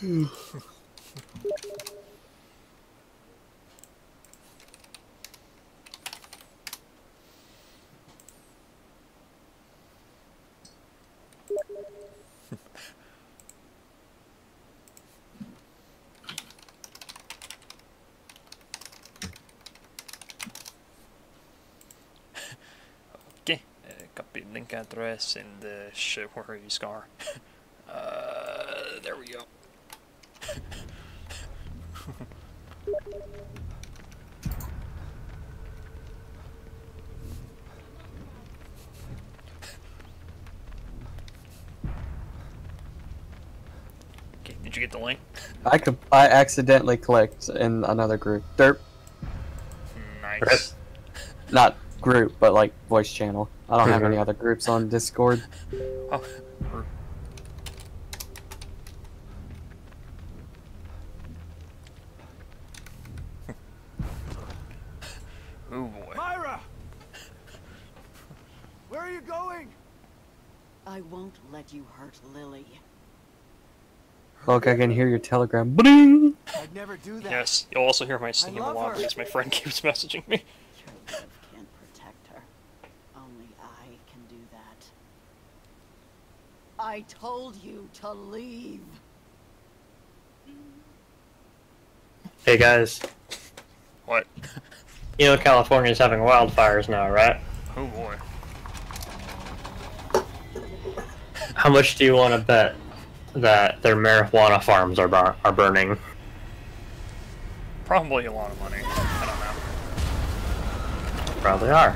Okej, copy link address and where you scar. There we go. Okay, did you get the link? I accidentally clicked in another group. Derp. Nice. Not group, but like voice channel. I don't have any other groups on Discord. Oh. Oh boy. Myra! Where are you going? I won't let you hurt Lily. Look, I can hear your telegram. Bling! I'd never do that. Yes, you'll also hear my singing a love lot her. because my friend keeps messaging me. Your love can't protect her. Only I can do that. I told you to leave. Hey guys, What? you know California's having wildfires now, right? Oh boy. How much do you want to bet that their marijuana farms are burning? Probably a lot of money. I don't know. Probably are.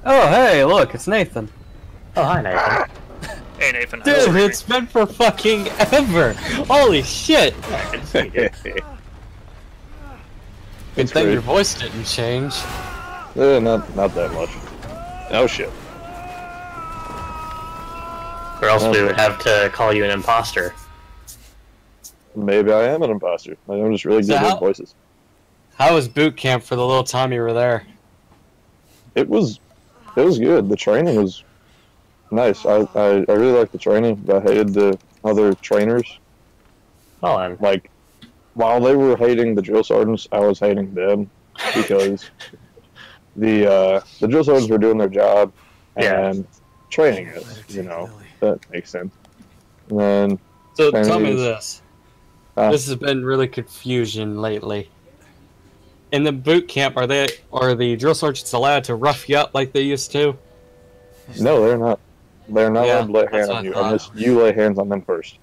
Oh, hey, look, it's Nathan. Oh, hi Nathan. Hey Nathan, how's Dude, it it's been for fucking ever. Holy shit. I can see you. Good thing your voice didn't change. Not that much. Oh shit. Or else we would have to call you an imposter. Maybe I am an imposter. I'm just really good at voices. How was boot camp for the little time you were there? It was good. The training was nice. I really liked the training, but I hated the other trainers. Well then. Like, while they were hating the drill sergeants, I was hating them because the drill sergeants were doing their job and training us. You know, that makes sense. And then So tell me this. This has been really confusion lately. In the boot camp, are the drill sergeants allowed to rough you up like they used to? No, they're not. They're not allowed to lay hands on you unless you lay hands on them first.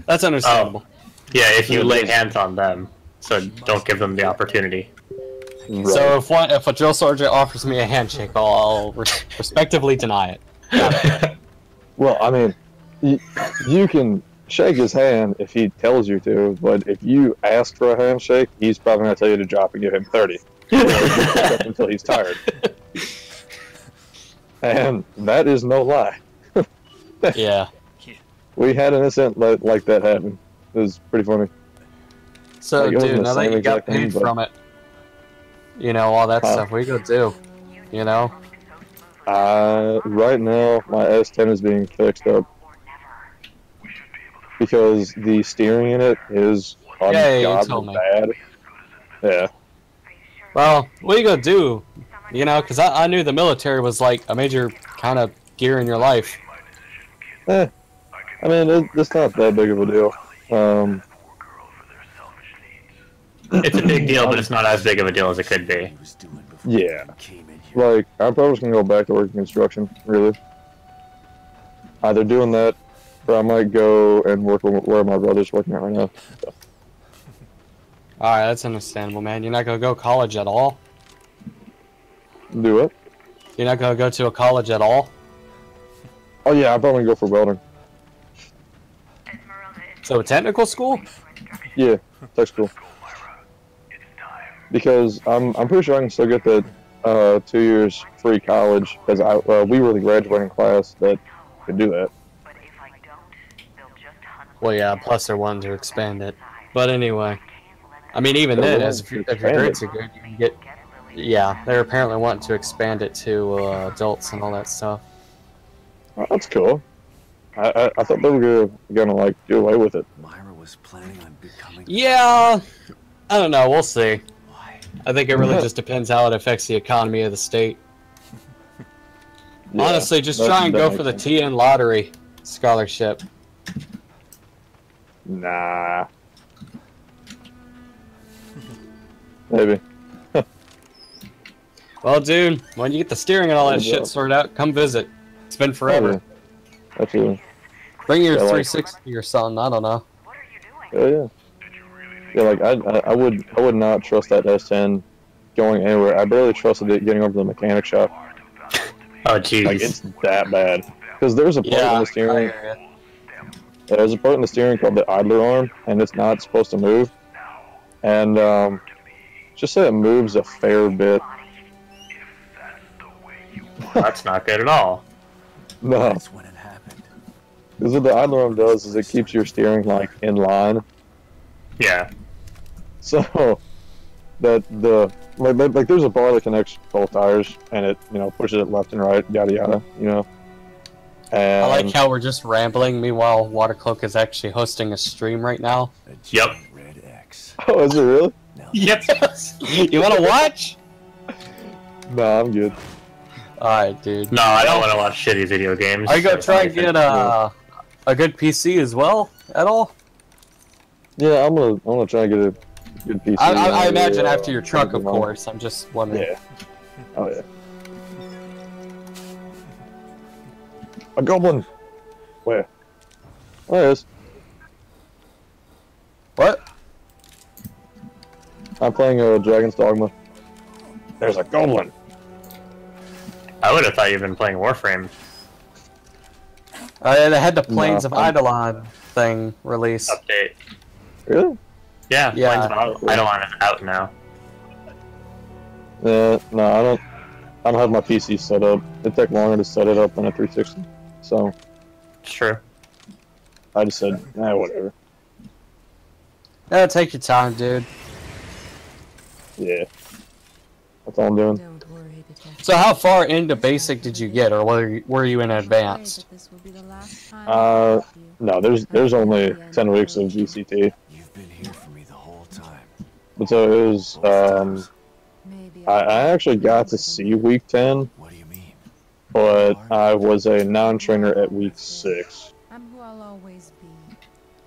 That's understandable. Oh. Yeah, if you lay hands on them, so don't give them the opportunity. Right. So if a drill sergeant offers me a handshake, I'll respectively deny it. Well, I mean, you can shake his hand if he tells you to, but if you ask for a handshake, he's probably going to tell you to drop and give him 30. Until he's tired. And that is no lie. Yeah. We had an incident like that happen. It was pretty funny. So, Like, dude, now that you got paid thing, but... from it, you know, all that stuff, what you gonna do? You know? Right now, my S10 is being fixed up. Because the steering in it is ungodly bad. Yeah. Well, what are you gonna do? You know, because I knew the military was like a major kind of gear in your life. I mean, it's not that big of a deal. It's a big deal, but it's not as big of a deal as it could be. Yeah. Like, I'm probably just gonna go back to working construction, really. Either doing that, or I might go and work where my brother's working at right now. So. Alright, that's understandable, man. You're not gonna go to college at all? Do it? You're not gonna go to a college at all? Oh yeah, I'm probably gonna go for welding. So, technical school? Yeah, tech school. because I'm pretty sure I can still get the 2 years free college because we were the graduating class that could do that. Well, yeah. Plus, they're wanting to expand it. But anyway, I mean, even then, if your grades are good, you can get. Yeah, they're apparently wanting to expand it to adults and all that stuff. Oh, that's cool. I thought they were gonna like do away with it. Myra was planning on becoming. Yeah, I don't know. We'll see. I think it really just depends how it affects the economy of the state. Yeah, Honestly, just try and go for the TN lottery scholarship. Nah. Maybe. Well, dude, when you get the steering and all that shit sorted out, come visit. It's been forever. Absolutely. Bring your 360 or something. I don't know. Yeah. Yeah, like I would not trust that S10 going anywhere. I barely trusted it getting over to the mechanic shop. Oh jeez. Like it's that bad. Because there's a part in the steering. There's a part in the steering called the idler arm, and it's not supposed to move. And just say it moves a fair bit. That's not good at all. No. That's when it happened. Because what the idler arm does is it keeps your steering like in line. Yeah. So that the like there's a bar that connects both tires, and it pushes it left and right, yada yada, And I like how we're just rambling. Meanwhile, Watercloak is actually hosting a stream right now. Yep. Red X. Oh, is it really? Yep. You want to watch? Nah, I'm good. Alright, dude. No, I don't want to watch shitty video games. Are you gonna try and get a good PC as well at all? Yeah, I'm gonna try and get a good PC. I imagine after your truck, of course. I'm just wondering. Yeah. Oh yeah. A goblin. Where? There it is. What? I'm playing Dragon's Dogma. There's a goblin. I would have thought you've been playing Warframe. They had the Plains of Eidolon thing released. Update. Really? Yeah, Yeah. Plains of Eidolon is out now. No, I don't have my PC set up. It took longer to set it up than a 360. So It's true. I just said, whatever. Yeah, take your time, dude. Yeah. That's all I'm doing. Don't worry, Detective. So how far into basic did you get, or were you in advanced? No, there's only 10 weeks of VCT. You've been here for me the whole time. But so it was, I actually got to see week 10, What do you mean? but I was a non-trainer at week 6. I'm who I'll always be.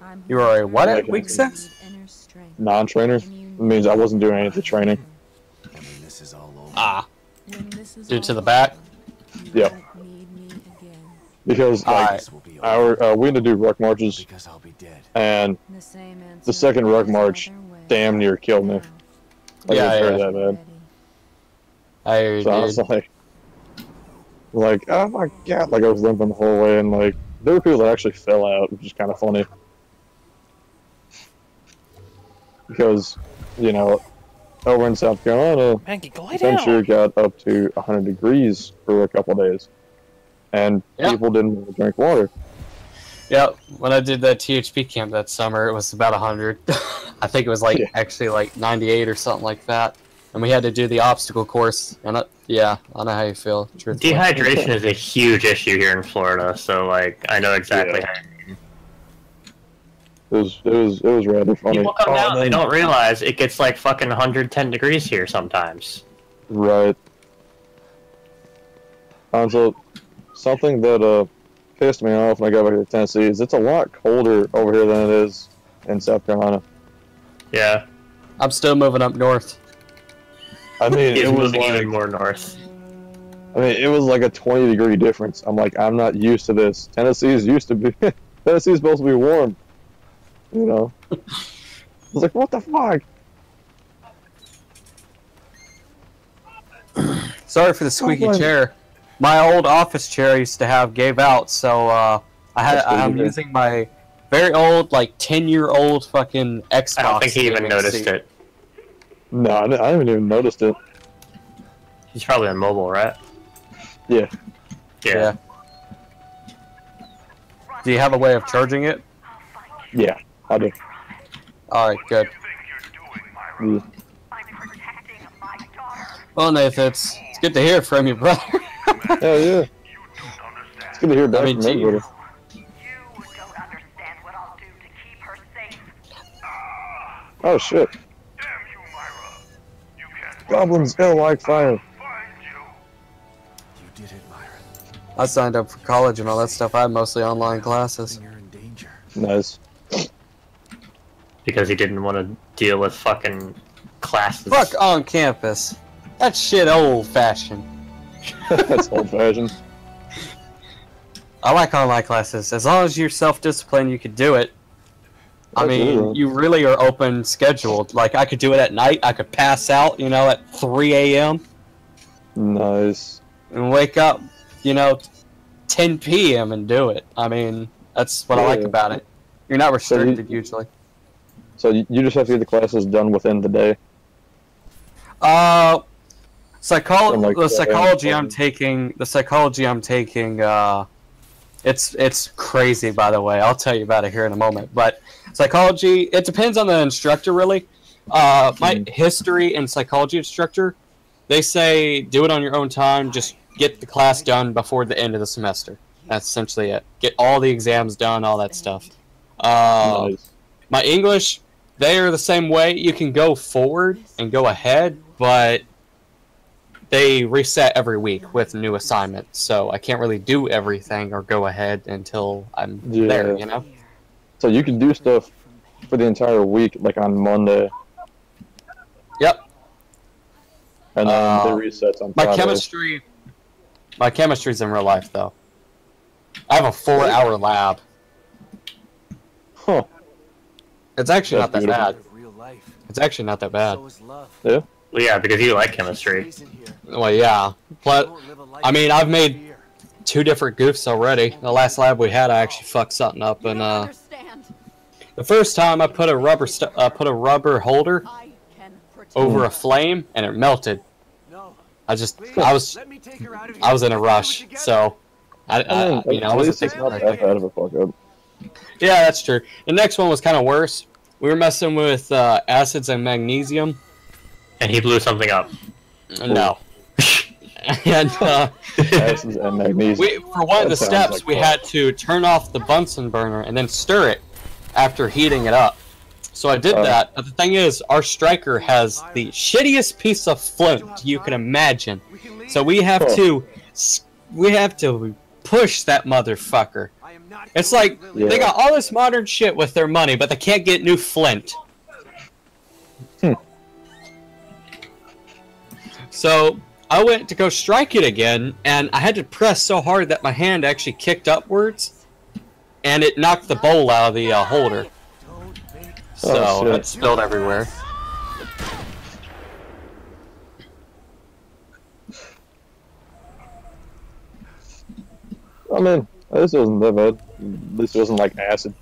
I'm You were a what at Okay. week 6? Non-trainer? It means I wasn't doing any of the training. And when this is all over, Ah. Due to the back? Yep. Because like this will be over we had to do ruck marches, because I'll be dead. and the second ruck march damn near killed me. Like, Yeah, it was yeah. very that bad. I hear you, So I was dude. like, oh my god, like I was limping the whole way, and like there were people that actually fell out, which is kind of funny. Because, over in South Carolina, Maggie, glide temperature down. got up to 100 degrees for a couple days, and Yeah. people didn't want to drink water. Yeah, when I did that THP camp that summer, it was about 100. I think it was actually like 98 or something like that. And we had to do the obstacle course. And I know how you feel. Truthfully. Dehydration is a huge issue here in Florida, so like I know exactly Yeah. how you mean. It was rather funny. People come down, they man. don't realize it gets like fucking 110 degrees here sometimes. Right. So, something that pissed me off when I got back to Tennessee is it's a lot colder over here than it is in South Carolina. Yeah. I'm still moving up north. I mean, It's it was moving like, even more north. it was like a 20-degree difference. I'm like, I'm not used to this. Tennessee's supposed to be warm. I was like, what the fuck? Sorry for the squeaky Oh, chair. My old office chair I used to have gave out, so I'm good. using my very old, like 10-year-old fucking Xbox. I don't think he even gaming noticed seat. it. No, I haven't even noticed it. He's probably on mobile, right? Yeah. Yeah. Do you have a way of charging it? Yeah, I do. Alright, good. Yeah. Well, Nathan, it's good to hear from you, brother. Hell yeah. It's good to hear back from gee, everybody. Oh shit. Goblins go like fire. You did it, Myra. I signed up for college and all that stuff. I had mostly online classes. You're in danger. Nice. Because he didn't want to deal with fucking classes. Fuck on campus. That shit old-fashioned. That's old fashioned. I like online classes. As long as you're self-disciplined, you could do it. I mean, Absolutely. you really are open scheduled. Like, I could do it at night. I could pass out, you know, at 3 a.m. Nice. and wake up, you know, 10 p.m. and do it. I mean, that's what I like Yeah. about it. You're not restricted, usually. So you just have to get the classes done within the day. Like, The psychology I'm taking, it's crazy, by the way. I'll tell you about it here in a moment. But psychology, it depends on the instructor, really. My history and psychology instructor, they say do it on your own time. Just get the class done before the end of the semester. That's essentially it. Get all the exams done, all that stuff. Nice. My English, they are the same way. You can go forward and go ahead, but they reset every week with new assignments, so I can't really do everything or go ahead until I'm there, you know? So you can do stuff for the entire week, like on Monday, Yep. and then they resets on My Friday. chemistry's in real life, though. I have a 4-hour lab. Huh. It's actually That's not that beautiful. bad. Real life. It's actually not that bad. So is love. Yeah. Well, yeah, because you like chemistry. Stays in here. Well, yeah. But, Don't live a life I mean, of I've made fear. 2 different goofs already. The last lab we had, I actually fucked something up, You and don't understand. the first time I put a rubber holder I can protect over a flame, and it melted. No. I was Let me take her out of here. I was in a Let's do rush, it together. so I I wasn't least it's thinking not about that it. bad of a fuck up. Yeah, that's true. The next one was kind of worse. We were messing with acids and magnesium. And he blew something up. No. And Acids and magnesium. for one of the That sounds steps, like we fun. had to turn off the Bunsen burner and then stir it after heating it up. So I did that, but the thing is, our striker has the shittiest piece of flint you can imagine. We can leave. So we have to push that motherfucker. I am not It's going, like Lily. they got all this modern shit with their money, but they can't get new flint. So I went to go strike it again, and I had to press so hard that my hand actually kicked upwards, and it knocked the bowl out of the holder. Don't make So shit. it spilled everywhere. I mean, this wasn't that bad. At least it wasn't like acid.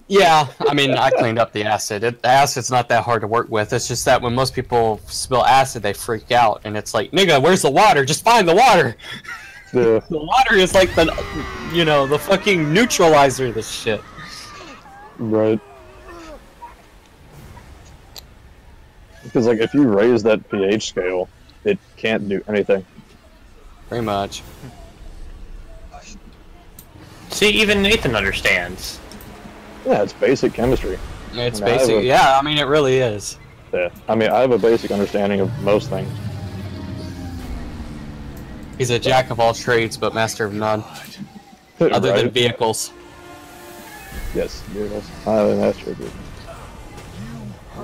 Yeah, I mean, I cleaned up the acid. The acid's not that hard to work with. It's just that when most people spill acid, they freak out, and it's like, nigga, where's the water? Just find the water. Yeah. The water is like the, the fucking neutralizer of this shit. Right. Because like if you raise that pH scale, it can't do anything. Pretty much. See, even Nathan understands. Yeah, it's basic chemistry. It's And I have basic. a- Yeah, I mean, it really is. Yeah. I mean, I have a basic understanding of most things. He's a jack of all trades, but master of none. Other than Right? vehicles. Yes, vehicles. I am a master of it.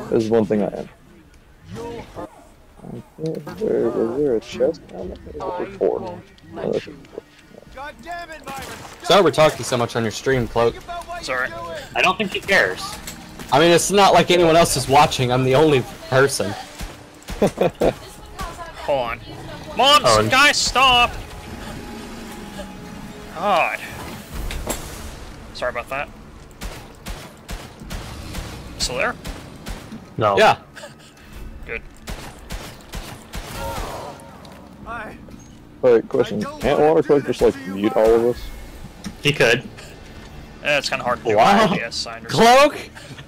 This is one thing I am. Was there a chest down there? Or 4? Oh, that's a 4. God damn it, Myron. Sorry we're talking so much on your stream, Cloak. Think about what Sorry. you're doing. I don't think he cares. I mean, it's not like anyone else is watching. I'm the only person. Hold on. Mom, Oh, and- guys, stop! God. Sorry about that. Still there? No. Yeah. Wait, question. Can't Watercloak just like mute all of us? He could. It's kind of hard to do. Wow. FPS sign or Cloak,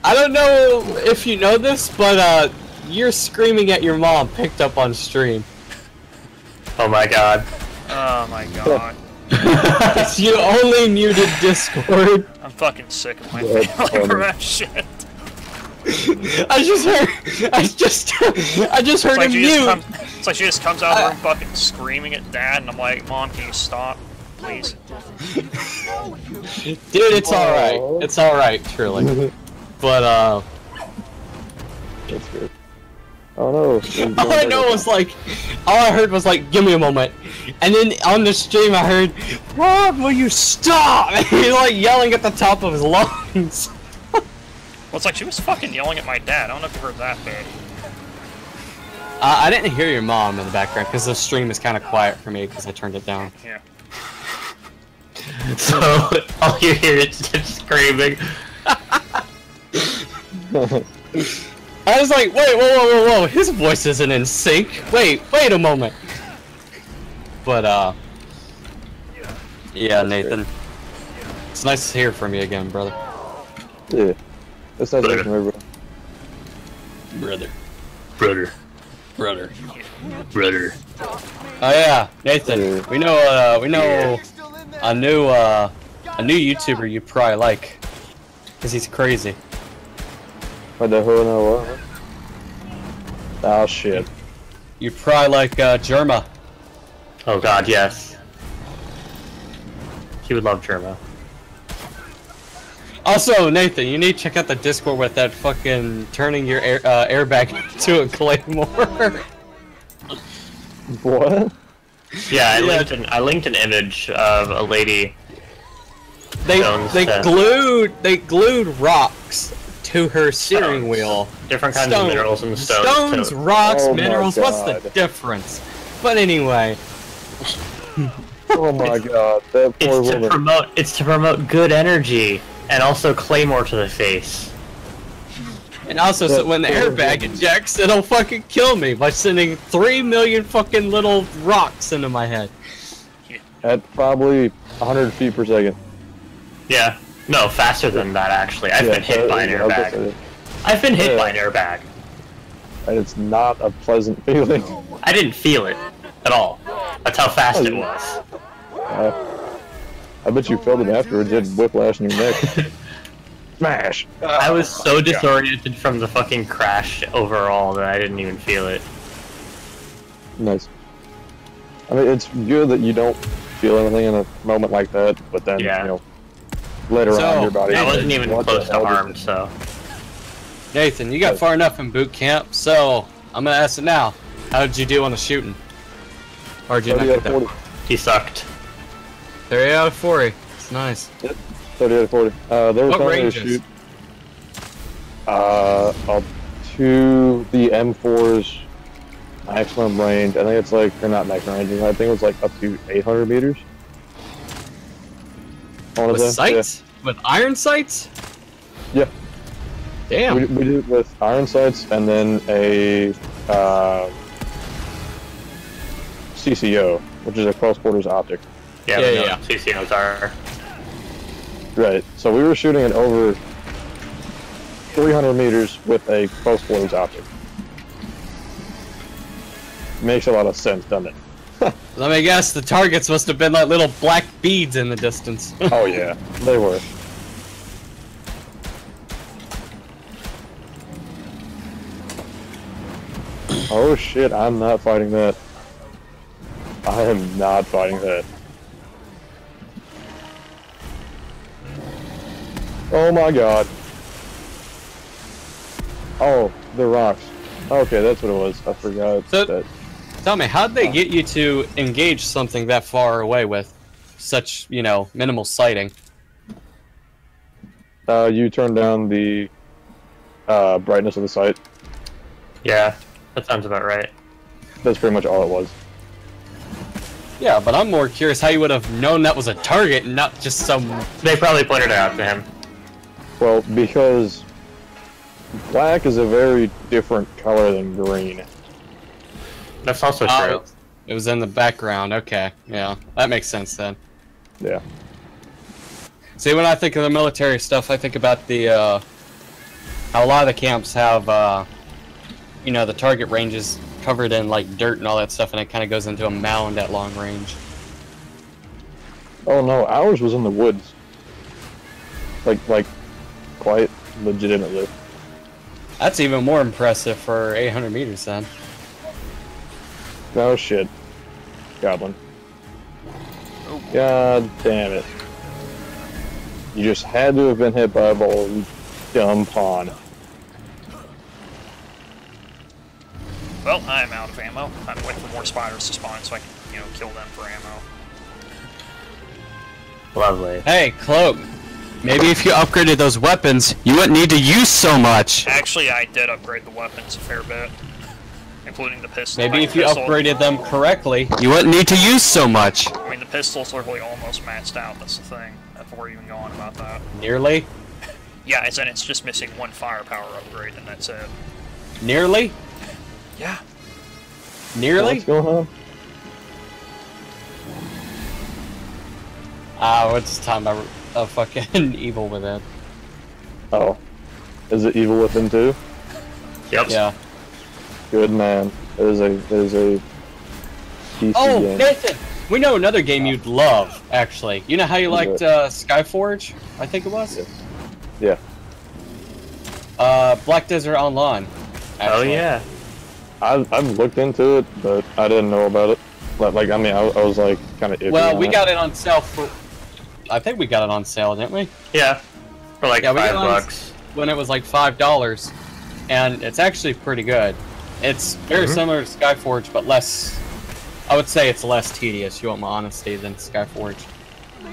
I don't know if you know this, but you're screaming at your mom picked up on stream. Oh my god. Oh my god. You only muted Discord. I'm fucking sick of my Yeah, family for that shit. I just heard him mute. It's like she just comes out of the room fucking screaming at Dad, and I'm like, Mom, can you stop? Please. Dude, it's alright. It's alright, truly. But, That's good. Oh no. all I know was like, all I heard was like, give me a moment. And then on the stream I heard, Rob, will you stop? And he's like yelling at the top of his lungs. Well, it's like she was fucking yelling at my dad. I don't know if you heard that bit. I didn't hear your mom in the background because the stream is kind of quiet for me because I turned it down. Yeah. So all you hear is just screaming. I was like, wait, whoa, his voice isn't in sync. Wait a moment. But, yeah, Nathan. It's nice to hear from you again, brother. Yeah. That's nice to hear, bro. Brother. Brother. Oh yeah, Nathan. We know a new YouTuber you probably like. Cause he's crazy. What the hell know what? Oh shit. You probably like, Germa. Oh god, yes. He would love Germa. Also, Nathan, you need to check out the Discord with that fucking turning your airbag into a claymore. What? Yeah, I linked an image of a lady. They Stones glued rocks to her steering wheel. Different kinds of minerals and stones. Stones, too. rocks, Oh my minerals. What's the God. difference? But anyway. Oh my god, that poor woman. It's to promote good energy and also claymore to the face. And also, so when the airbag ejects, it'll fucking kill me by sending 3 million fucking little rocks into my head. At probably 100 feet per second. Yeah. No, faster than that actually. I've been hit by an airbag. I've been hit by an airbag. And it's not a pleasant feeling. I didn't feel it at all. That's how fast it was. I bet you felt it afterwards. You had whiplash in your neck. Smash! I was so disoriented from the fucking crash overall that I didn't even feel it. Nice. I mean, it's good that you don't feel anything in a moment like that, but then, Yeah. you know, later on your body... I wasn't even what close the to hell harmed, did- so... Nathan, you got far enough in boot camp, so I'm gonna ask it now. How did you do on the shooting? Or did you not 30 out get of that? 40. He sucked. 30 out of 40. It's nice. Yep, 30 out of 40. They were What telling me to ranges? shoot up to the M4's maximum range. I think it's like, they're not maximum range, I think it was like up to 800 meters. I wanna With say. sights? With iron sights? Yeah. Damn. We did it with iron sights and then a CCO, which is a cross quarters optic. Yeah, Yeah, we know yeah. CCOs are... Right. So we were shooting at over 300 meters with a close quarters optic. Makes a lot of sense, doesn't it? Let me guess, the targets must have been like little black beads in the distance. Oh yeah, they were. Oh shit, I'm not fighting that. I am not fighting that. Oh my god. Oh, the rocks. Okay, that's what it was. I forgot So- that. Tell me, how'd they get you to engage something that far away with such, you know, minimal sighting? You turn down the brightness of the sight. Yeah, that sounds about right. That's pretty much all it was. Yeah, but I'm more curious how you would have known that was a target and not just some... They probably pointed it out to him. Well, because black is a very different color than green. That's also true. It was in the background. Okay, yeah, that makes sense then. Yeah. See, when I think of the military stuff, I think about the how a lot of the camps have, you know, the target ranges covered in like dirt and all that stuff, and it kind of goes into a mound at long range. Oh no, ours was in the woods. Like, quite legitimately. That's even more impressive for 800 meters then. No shit. Goblin. God damn it. You just had to have been hit by a ball, you dumb pawn. Well, I'm out of ammo. I'm waiting for more spiders to spawn so I can, you know, kill them for ammo. Lovely. Hey, Cloak. Maybe if you upgraded those weapons, you wouldn't need to use so much. Actually, I did upgrade the weapons a fair bit, including the pistol. Maybe Like, if you pistol- upgraded them correctly, you wouldn't need to use so much. I mean, the pistol's literally almost maxed out, that's the thing. Before even going about that. Nearly? Yeah, as in it's just missing one firepower upgrade, and that's it. Nearly? Yeah. Nearly? What's going on? What's the time of fucking Evil Within? Oh. Is it Evil Within 2? Yep. Yeah. Good man. It is a PC Oh, game. Nathan! We know another game you'd love, actually. You know how you liked Skyforge? I think it was? Yeah. Black Desert Online. Oh Actually. yeah. I've looked into it, but I didn't know about it. Like I mean, I was like kind of iffy. Well, on we it. got it on sale for... I think we got it on sale, didn't we? Yeah. For like Yeah, we got it on $5. when it was like $5. And it's actually pretty good. It's very similar to Skyforge, but less... I would say it's less tedious, you want my honesty, than Skyforge.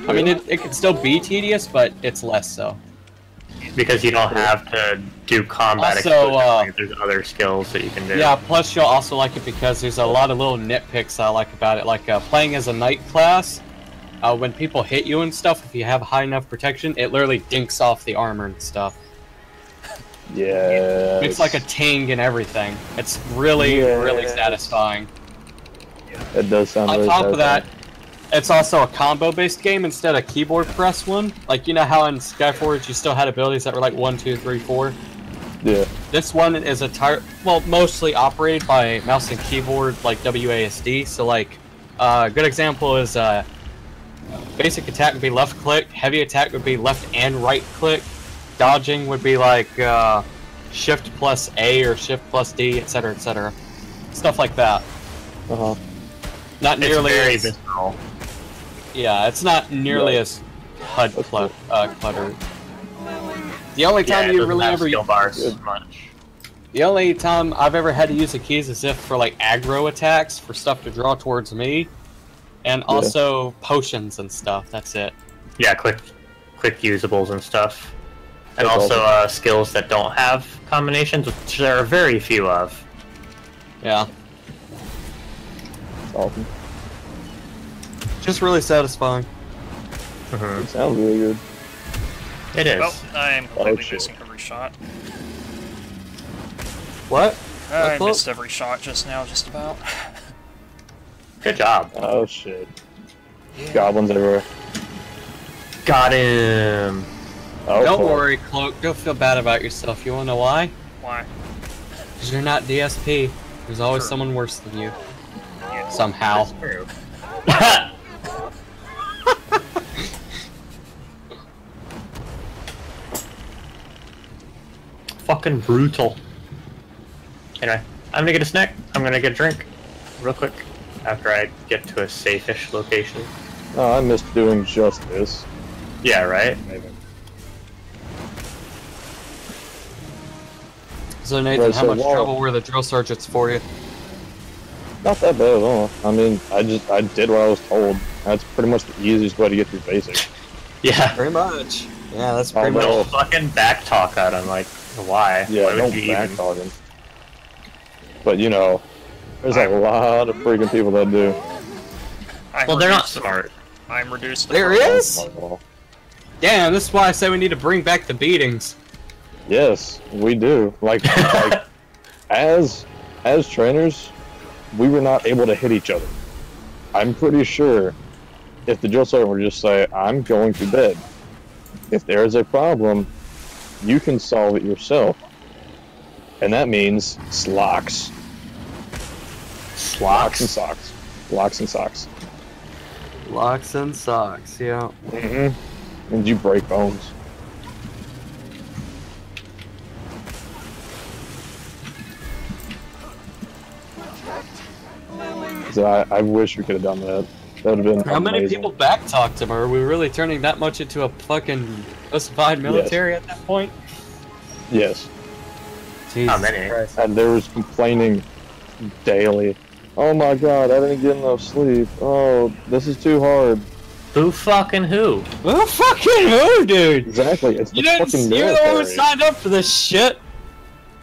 I mean, it could still be tedious, but it's less so. Because you don't have to do combat Also, exclusively. There's other skills that you can do. Yeah, plus you'll also like it because there's a lot of little nitpicks I like about it. Like playing as a knight class, when people hit you and stuff, if you have high enough protection, it literally dinks off the armor and stuff. Yeah. It's like a ting and everything. It's really, really satisfying. It does sound. On really top of that, satisfying. it's also a combo-based game instead of keyboard press one. Like, you know how in Skyforge you still had abilities that were like 1, 2, 3, 4? Yeah. This one is mostly operated by mouse and keyboard, like WASD. So, like, a good example is basic attack would be left click, heavy attack would be left and right click, dodging would be like shift plus A or shift plus D, etc., etc. Stuff like that. Uh huh. Not It's nearly very as, visceral. yeah, it's not nearly as HUD cluttered. The only Yeah, time it you doesn't really have ever skill bars as much. The only time I've ever had to use the keys is if for like aggro attacks for stuff to draw towards me, and also potions and stuff. That's it. Yeah, quick usables and stuff, and That's also awesome. skills that don't have combinations, which there are very few of. Yeah, It's awesome. just really satisfying. It sounds really good. It is. Well, I'm completely shit. missing every shot. What? I Cloak? missed every shot just now, just about. Good job. Oh shit. Goblins everywhere. Got him. Oh, Don't fuck. worry, Cloak. Don't feel bad about yourself. You wanna know why? Why? Because you're not DSP. There's always True. someone worse than you. Yeah. Somehow. True. Fucking brutal. Anyway, I'm gonna get a snack. I'm gonna get a drink, real quick, after I get to a safe-ish location. Oh, I missed doing just this. Yeah, right. So Nathan, Right, how so much while- trouble were the drill sergeants for you? Not that bad at all. I mean, I did what I was told. That's pretty much the easiest way to get through basic. Yeah. Pretty much. Yeah, that's pretty pretty much- No fucking back talk out. I'm like, why? Yeah, Why no would you back even? talking. But you know, there's a lot of freaking people that do. I'm Well, they're not reduced to- smart. I'm reduced to There purple. is? Damn, this is why I say we need to bring back the beatings. Yes, we do. Like as trainers, we were not able to hit each other. I'm pretty sure if the drill sergeant would just say, I'm going to bed. If there is a problem, you can solve it yourself. And that means slocks. Locks and socks. Locks and socks. Locks and socks, yeah. Mm-hmm. And you break bones. So I wish we could have done that. That would have been How many amazing. people backtalked him? Are we really turning that much into a fucking justified military at that point? Yes. Jesus How many? Christ. And there was complaining daily. Oh my god, I didn't get enough sleep. Oh, this is too hard. Who fucking who? Who fucking who, dude? Exactly, it's You the didn't. fucking You're the one who military. signed up for this shit.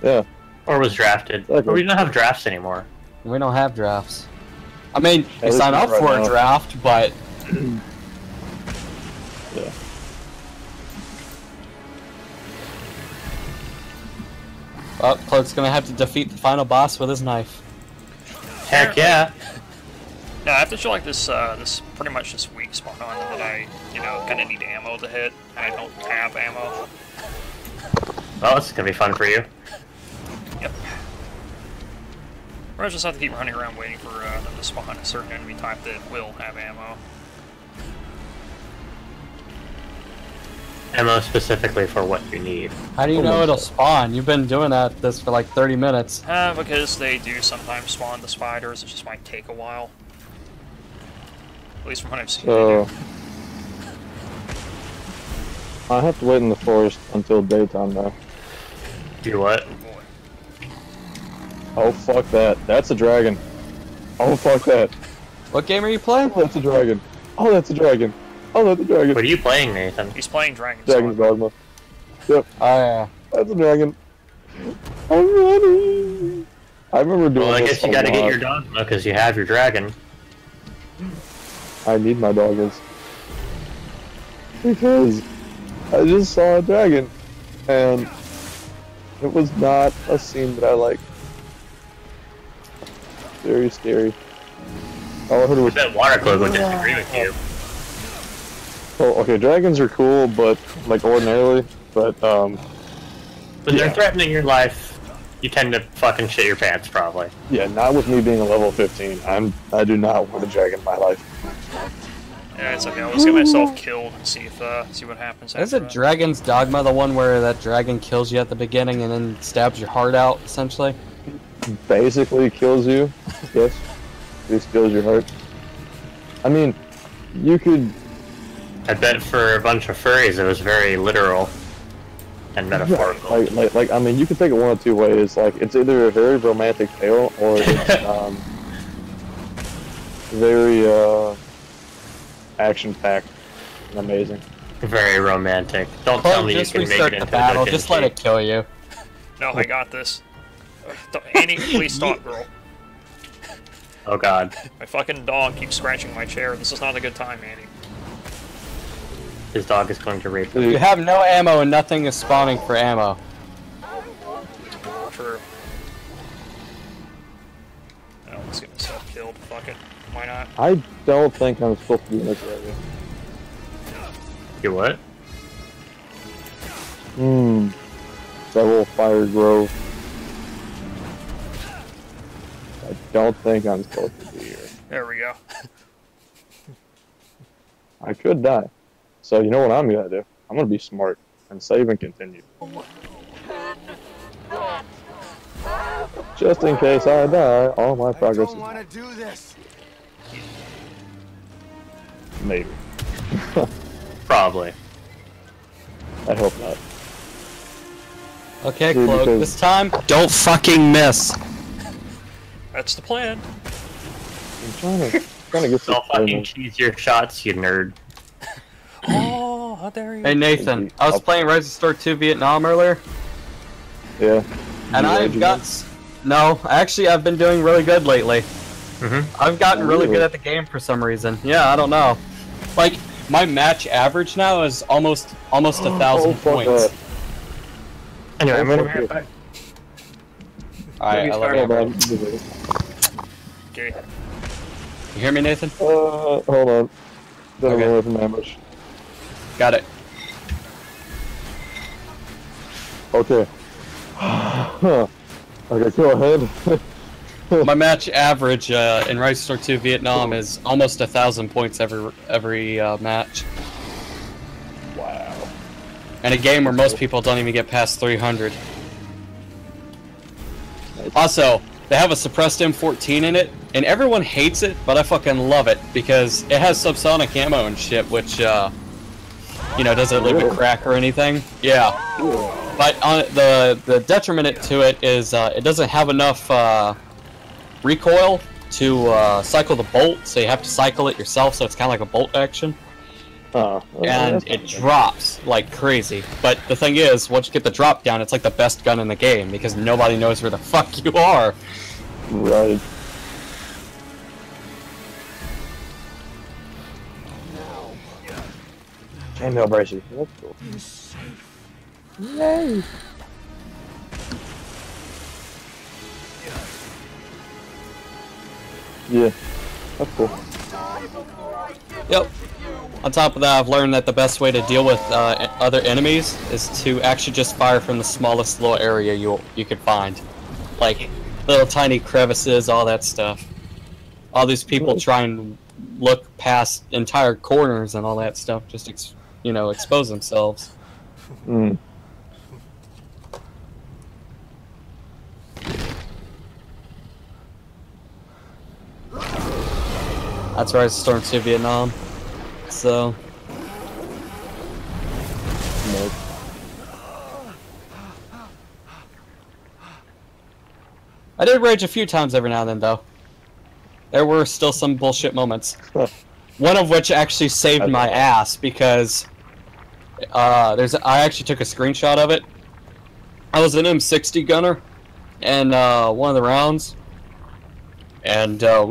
Yeah. Or was drafted? Okay. But we don't have drafts anymore. We don't have drafts. I mean, you least sign up right for now. a draft, but Yeah. Cloak's gonna have to defeat the final boss with his knife. Heck yeah. No, I have to show like this pretty much this weak spot on that I, kind of need ammo to hit, and I don't have ammo. Well, this is gonna be fun for you. Yep. Or I just have to keep running around waiting for them to spawn a certain enemy type that will have ammo. Ammo specifically for what you need. How do you know it'll spawn? You've been doing this for like 30 minutes. Because they do sometimes spawn the spiders, it just might take a while. At least from what I've seen. So I have to wait in the forest until daytime now. Do what? Oh fuck that. That's a dragon. Oh fuck that. What game are you playing? Oh, that's a dragon. Oh, that's a dragon. Oh, that's a dragon. What are you playing, Nathan? He's playing Dragon's Dragon's Dogma. Yep, Oh yeah. that's a dragon. I'm running. I remember doing Well, I this guess you a gotta get lot. your dogma because you have your dragon. I need my doggers. Because I just saw a dragon, and it was not a scene that I liked. Very scary. All I heard I was, bet Watercloak would disagree with you. oh, okay, dragons are cool, but, like, ordinarily, but, When Yeah. they're threatening your life, you tend to fucking shit your pants, probably. yeah, not with me being a level 15. I do not want a dragon in my life. Yeah, it's okay. I'll just get myself killed and see what happens. Is after it that. Dragon's Dogma the one where that dragon kills you at the beginning and then stabs your heart out, essentially? Basically kills you, yes. It steals your heart. I mean, you could, I bet for a bunch of furries it was very literal and metaphorical. like, I mean, you can take it one of two ways. Like, it's either a very romantic tale, or it's, very, action-packed and amazing. Very romantic. Don't tell Cloak, me you just can make restart it the into battle. the Just let it kill you. No, I got this. Annie, please stop, girl. Oh god. My fucking dog keeps scratching my chair. This is not a good time, Annie. His dog is going to rape him. You have no ammo and nothing is spawning for ammo. True. Oh, let's get myself killed. Fuck it. Why not? I don't think I'm supposed to be in this area. You what? Several fire grove. I don't think I'm supposed to be here. There we go. I could die. So you know what I'm gonna do? I'm gonna be smart and save and continue. Just in case I die, all my progress I don't is want to do this. maybe. Probably. I hope not. Okay, Dude, Cloak, because- this time, don't fucking miss. That's the plan. I'm trying to get Don't fucking cheese your shots, you nerd. Oh, how dare you? Hey Nathan, I was playing Rise of Star 2 Vietnam earlier, Yeah. and You I've raging got... No, actually I've been doing really good lately. I've gotten really good at the game for some reason. Yeah, I don't know. Like, my match average now is almost 1,000 Oh, fuck points. that. Anyway, I'm Oh, gonna fuck be right it. back. Alright, I love Yeah, it. man. Okay. You hear me, Nathan? Hold on. Got Okay. away from ambush. Got it. Okay. Huh. Okay, go ahead. My match average in Rise Star 2 Vietnam is almost 1,000 points every match. Wow. And a game where most people don't even get past 300. Also, they have a suppressed M14 in it, and everyone hates it, but I fucking love it because it has subsonic ammo and shit, which you know, doesn't leave a crack or anything. Yeah. But the detriment to it is it doesn't have enough recoil to cycle the bolt, so you have to cycle it yourself, so it's kind of like a bolt action. And it drops like crazy. But the thing is, once you get the drop down, it's like the best gun in the game because nobody knows where the fuck you are. Right. Chainmail Bracey. That's cool. Yay! Yeah, that's cool. Yep. On top of that, I've learned that the best way to deal with other enemies is to actually just fire from the smallest little area you can find. Like, little tiny crevices, all that stuff. All these people try and look past entire corners and all that stuff, just, you know, expose themselves. Mm. That's where I stormed to Vietnam. So... Nope. I did rage a few times every now and then, though. There were still some bullshit moments. One of which actually saved my ass because I actually took a screenshot of it. I was an M60 gunner, and one of the rounds, and I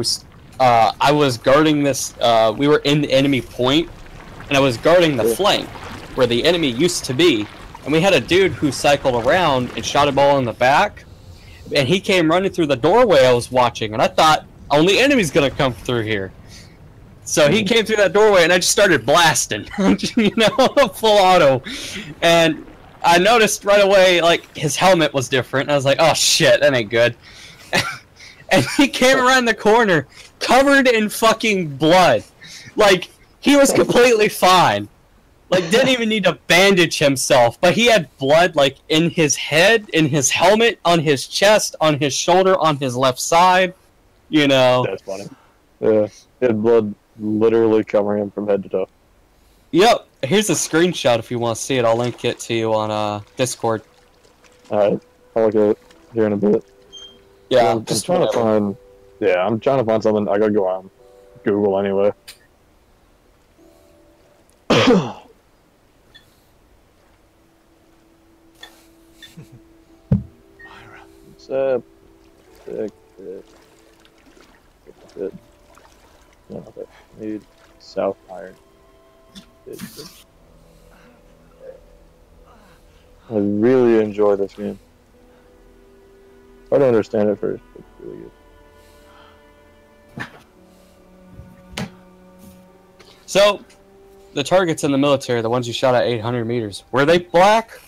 was guarding this. We were in the enemy point, and I was guarding the flank where the enemy used to be, and we had a dude who cycled around and shot a ball in the back, and he came running through the doorway I was watching, and I thought only enemy's gonna come through here. So he came through that doorway, and I just started blasting, you know, full auto, and I noticed right away, like, his helmet was different, and I was like, oh shit, that ain't good. And he came around the corner, covered in fucking blood. Like, he was completely fine. Like, didn't even need to bandage himself, but he had blood, like, in his head, in his helmet, on his chest, on his shoulder, on his left side, you know. That's funny. Yeah, he had blood literally covering him from head to toe. Yep, here's a screenshot if you want to see it. I'll link it to you on Discord. Alright, I'll look at it here in a bit. Yeah, I'm just trying to find... Yeah, I'm trying to find something. I gotta go on Google anyway. What's up? Sick. No, okay. Need South Iron. I really enjoy this game. I don't understand it first, but it's really good. So, the targets in the military, the ones you shot at 800 meters, were they black?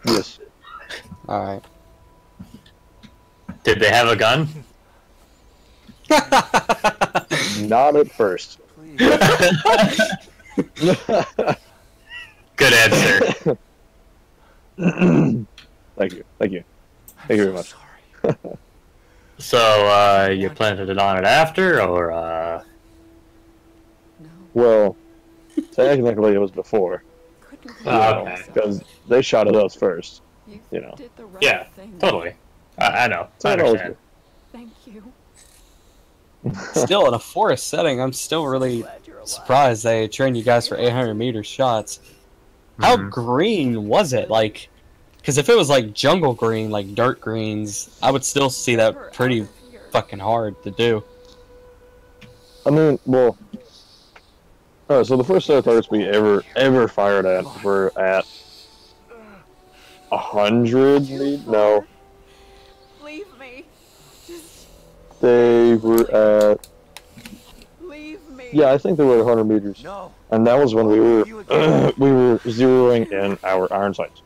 Yes. Alright. Did they have a gun? Not at first. Good answer. Thank you. Thank you. Thank you very much. So, you planted it on it after, or, Well, technically it was before. okay. Because they shot at us first. You know. Did the right Yeah, thing. totally. I know. So I that was understand. Thank you. Still, in a forest setting, I'm still really Glad you're alive. surprised they trained you guys for 800 meter shots. How green was it? Like, because if it was like jungle green, like dirt greens, I would still see that pretty fucking hard to do. I mean, well... Alright, so the first set of targets we ever fired at were at 100 meters? No. Leave me. Just They were at, Leave me. yeah, I think they were at 100 meters. No. And that was when we were we were zeroing in our iron sights.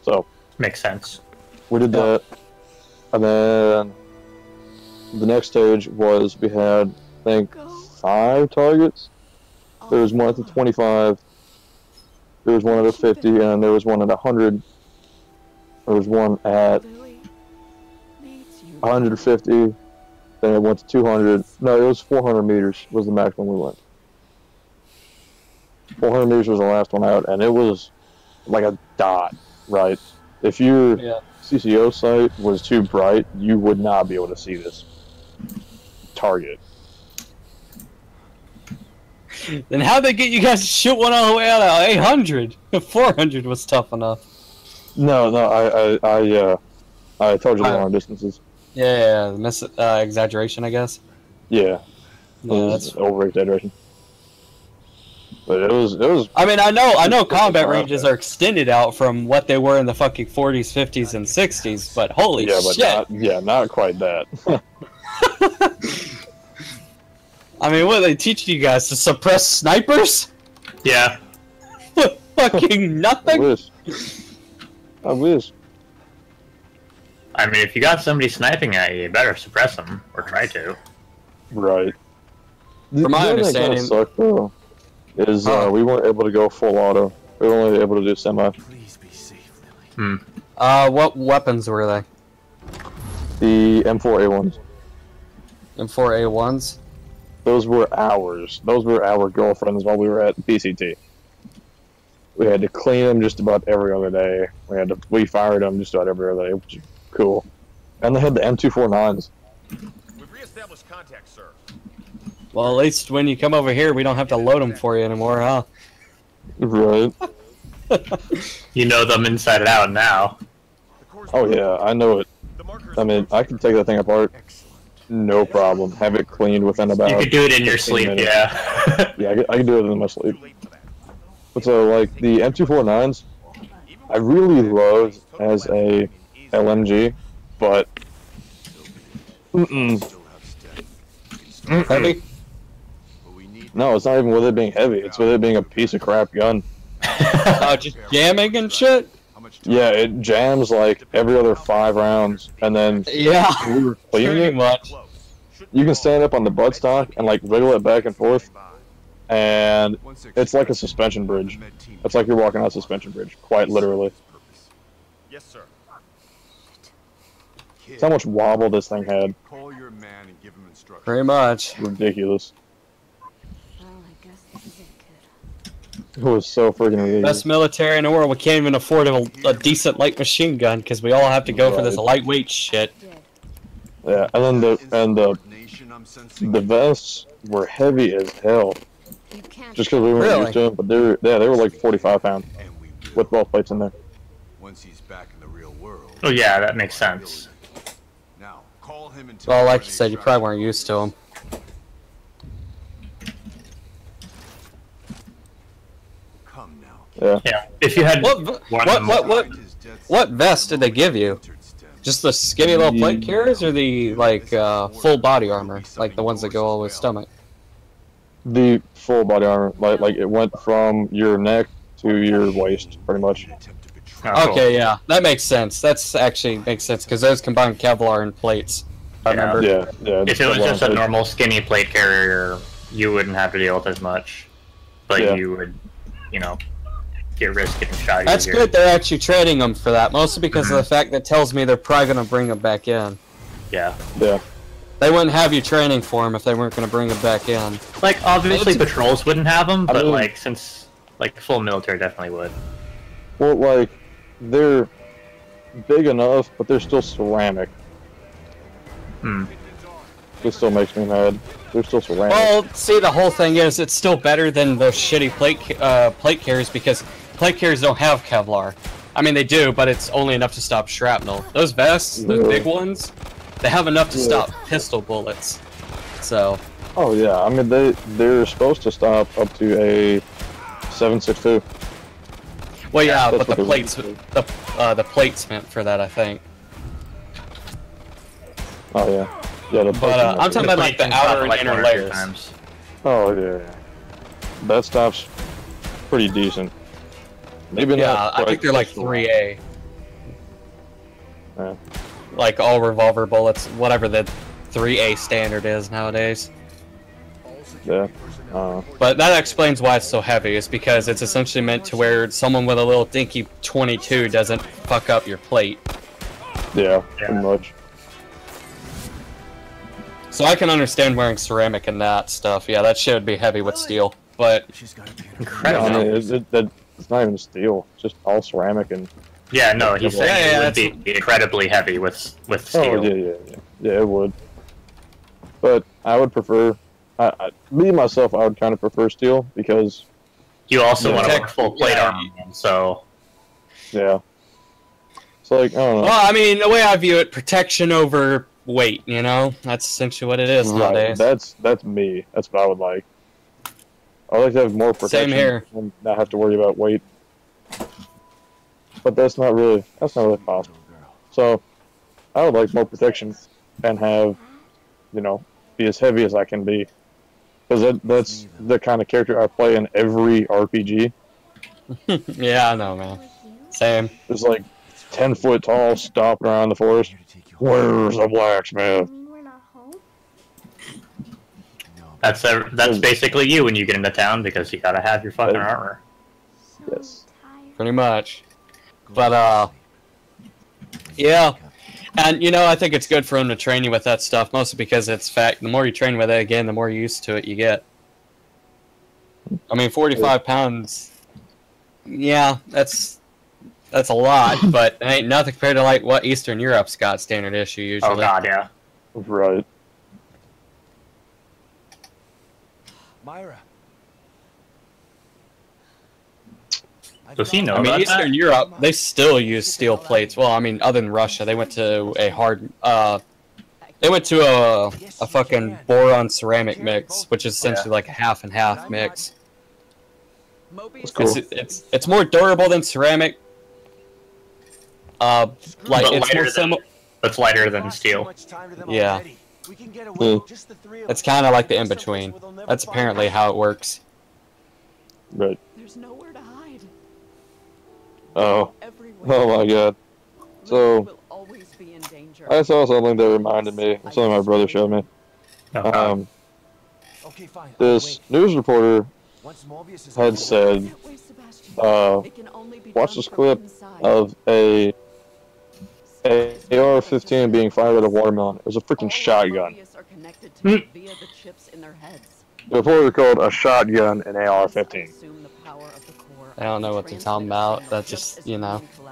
So Makes sense. we did that, and then the next stage was we had, I think, 5 targets. There was one at the 25, there was one at a 50, and there was one at 100. There was one at 150, then it went to 200. No, it was 400 meters was the maximum we went. 400 meters was the last one out, and it was like a dot, right? If your CCO sight was too bright, you would not be able to see this target. Then how'd they get you guys to shoot one all the way out of 800? 400 was tough enough. No, I told you the wrong distances. Yeah, exaggeration, I guess. Yeah, Yeah, that's over exaggeration. But it was. I mean, I know combat ranges are extended out from what they were in the fucking 40s, 50s, and 60s, but holy shit! Not quite that. I mean, what are they teaching you guys to suppress snipers? Yeah. Fucking nothing. I wish. I mean, if you got somebody sniping at you, you better suppress them or try to. Right. From my The thing that understanding, kinda sucked, though, is we weren't able to go full auto. We were only able to do semi. Please be safe, Lily. what weapons were they? The M4A1s. M4A1s? Those were ours. Those were our girlfriends while we were at PCT. We had to clean them just about every other day. We fired them just about every other day, which is cool. And they had the M249s. We've reestablished contact, sir. Well, at least when you come over here, we don't have to load them for you anymore, huh? Right. You know them inside and out now. Oh yeah, I know it. I mean, I can take that thing apart. No problem. Have it cleaned within about. You could do it in your 15 sleep, minutes. yeah. Yeah, I can do it in my sleep. But so, like, the M249s, I really loved as a LMG, but... Heavy? No, it's not even with it being heavy. It's with it being a piece of crap gun. Just jamming and shit? Yeah, it jams, like, every other 5 rounds, and then... Yeah, we were cleaning pretty it. much. You can stand up on the buttstock and, like, wiggle it back and forth, and it's like a suspension bridge. It's like you're walking on a suspension bridge, quite literally. Yes, sir. That's how much wobble this thing had. Call your man and give him instructions. Pretty much. Ridiculous. Well, I guess this is it, kid. It was so freaking ridiculous. Best military in the world. We can't even afford a decent light machine gun because we all have to go for this lightweight shit. Yeah, and then the vests were heavy as hell. Just because we weren't used to them, but they were like 45 pounds with both plates in there. Once he's back in the real world. Oh yeah, that makes sense. Now, call him and Well, like you said, you probably weren't used to them. Come now. Yeah. Yeah. If you had What vest did they give you? Just the skinny little plate carriers, or the like full body armor, like the ones that go all the way stomach? The full body armor, like it went from your neck to your waist, pretty much. Oh, Okay, yeah, that makes sense. That's actually makes sense because those combine Kevlar and plates. I remember. Yeah. If it was just a normal skinny plate carrier, you wouldn't have to deal with as much. But you would, you know, get risk getting shot. That's easier. good. They're actually training them for that, mostly because of the fact that tells me they're probably gonna bring them back in. Yeah. Yeah. They wouldn't have you training for them if they weren't gonna bring them back in. Like obviously patrols wouldn't have them, but mean- like since like full military definitely would. Well, like they're big enough, but they're still ceramic. This still makes me mad. They're still ceramic. Well, see, the whole thing is it's still better than those shitty plate carriers because plate carriers don't have Kevlar. I mean, they do, but it's only enough to stop shrapnel. Those vests, those big ones, they have enough to stop pistol bullets. So. Oh yeah, I mean they're supposed to stop up to a 7.62. Well, yeah, That's but the what plates meant for that, I think. Oh yeah. Yeah, the But I'm talking about like the outer and inner layers. Oh yeah. That stuff's pretty decent. Maybe Yeah, not. I think they're like quite 3A. Yeah. Like all revolver bullets, whatever the 3A standard is nowadays. Yeah. But that explains why it's so heavy. It's because it's essentially meant to where someone with a little dinky 22 doesn't fuck up your plate. Yeah, pretty much. So I can understand wearing ceramic and that stuff. Yeah, that shit would be heavy with steel. But Incredible. I mean, it's not even steel. It's just all ceramic and. Yeah, no, he's saying Yeah, it would be incredibly heavy with steel. Oh yeah, it would. But I would prefer. Me myself, I would kind of prefer steel because. You also want to tech- wear full plate yeah. armor, so. Yeah. It's like, I don't know. well, I mean, the way I view it, protection over weight. You know, that's essentially what it is nowadays. That's me. That's what I would like. I would like to have more protection. Same here. And not have to worry about weight. But that's not really possible. So, I would like more protection and have, be as heavy as I can be. Because that's the kind of character I play in every RPG. Yeah, I know, man. Same. It's like 10 foot tall, stomping around the forest. Where's the blacksmith? We're not home. That's basically you when you get into town because you gotta have your fucking armor. Yes. Pretty much. But, yeah. And, I think it's good for him to train you with that stuff, mostly because it's fact, the more you train with it, again, the more used to it you get. I mean, 45 pounds, yeah, that's a lot, but it ain't nothing compared to, like, what Eastern Europe's got standard issue, usually. Oh god, yeah. Right. Myra. Does he know I mean, about Eastern that? Europe, they still use steel plates. Well, I mean, other than Russia, they went to a fucking boron ceramic mix, which is essentially like a half and half mix. That's cool. It's more durable than ceramic. Like But it's more similar. That's lighter than steel. Yeah. It's kind of like the in between. That's apparently how it works. Right. There's nowhere to hide. Oh. Everywhere. Oh my god. So, Will always be in danger. I saw something that reminded me of something my brother showed me. Okay, fine. This news reporter had said, That way, Sebastian. It can only be watch done this from clip inside. of a AR-15 being fired at a watermelon. It was a freaking All shotgun. lobbyists are connected to it via the chips in their heads. The reporter called a shotgun an AR-15. I don't know what they're talking about. That just,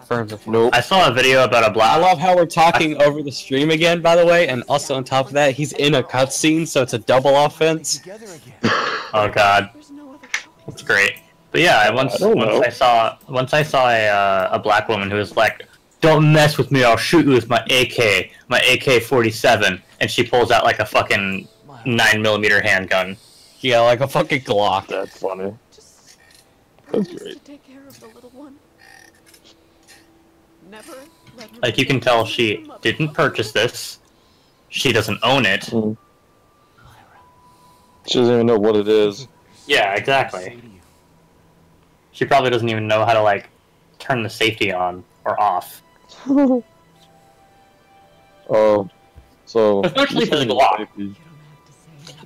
firms of Nope. I saw a video about a I black. love how we're talking over the stream again, by the way, and also on top of that, he's in a cutscene, so it's a double offense. Oh god, There's no other choice. that's great. But yeah, once I saw a black woman who was like, "Don't mess with me, I'll shoot you with my AK-47," and she pulls out like a fucking 9mm handgun. Yeah, like a fucking Glock. That's funny. Just That's promise great. to take care of the little one. Never let her Like you can tell she didn't purchase this. She doesn't own it. Mm. She doesn't even know what it is. Yeah, exactly. She probably doesn't even know how to like turn the safety on or off. Oh, so Especially for the Glock.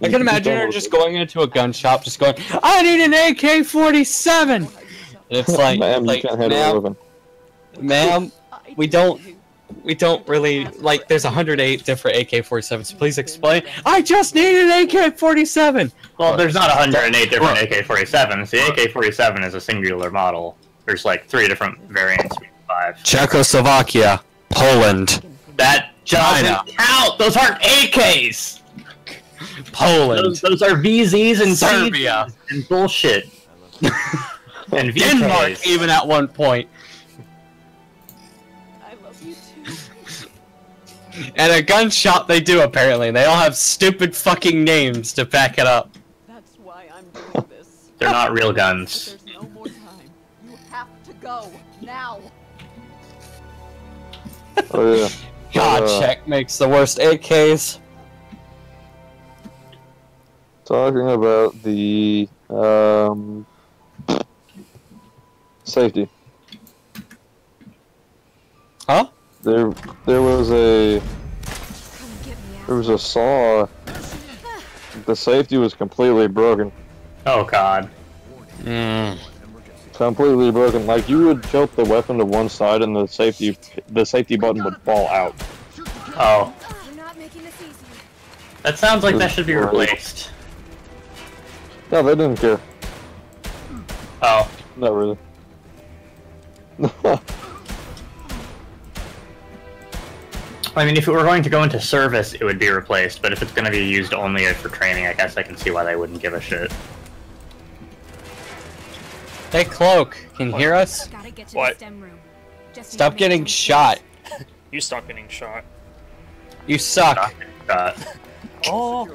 I can imagine her just going into a gun shop, just going, "I need an AK-47!" And it's like, Ma'am, you can't handle a weapon. ma'am, we don't really, like, there's 108 different AK-47s. Please explain. I just need an AK-47! Well, there's not 108 different AK-47s. The AK-47 is a singular model. There's like 3 different variants. 5. Czechoslovakia, Poland, That doesn't count. Those aren't AKs. Poland, Those are VZs and Serbia, CZs and bullshit. And Denmark, VKs. even at one point. I love you too. And a gun shop they do, apparently. They all have stupid fucking names to back it up. That's why I'm doing this. They're not real But guns. there's no more time. You have to go now. Oh yeah. God, Czech makes the worst AKs. talking about the safety. Huh? There was a saw. The safety was completely broken. Oh god. Completely broken. Like you would tilt the weapon to one side and the safety button would fall out. Oh. That sounds like that should be replaced. No, they didn't care. Oh. Not really. I mean, if it were going to go into service, it would be replaced, but if it's going to be used only for training, I guess I can see why they wouldn't give a shit. Hey, Cloak, can you hear us? What? Stop getting shot. You stop getting shot. You suck. Oh.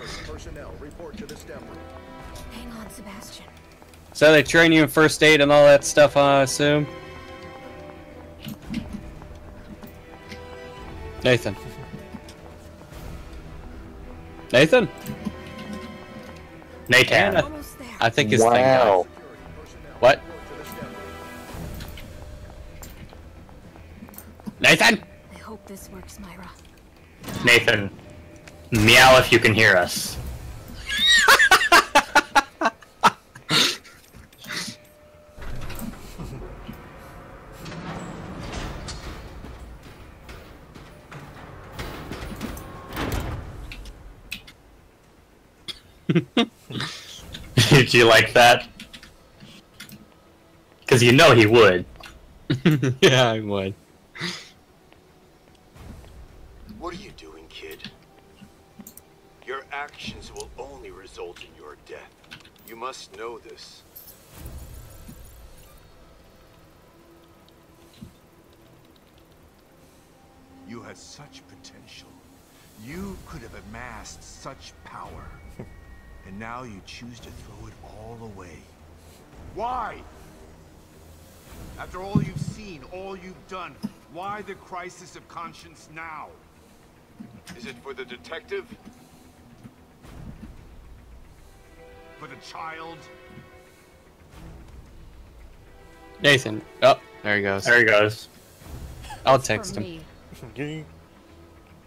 Hang on, Sebastian. So they train you in first aid and all that stuff, I assume? Nathan. Nathan? Nathan. I think his thing Wow. died. What? Nathan? I hope this works, Myra. Nathan. Meow if you can hear us. Did you like that? Because you know he would. Yeah, I would. What are you doing, kid? Your actions will only result in your death. You must know this. You had such potential. You could have amassed such power. And now you choose to throw it all away. Why? After all you've seen, all you've done, why the crisis of conscience now? Is it for the detective? For the child? Nathan. Oh, there he goes. There he goes. I'll text him.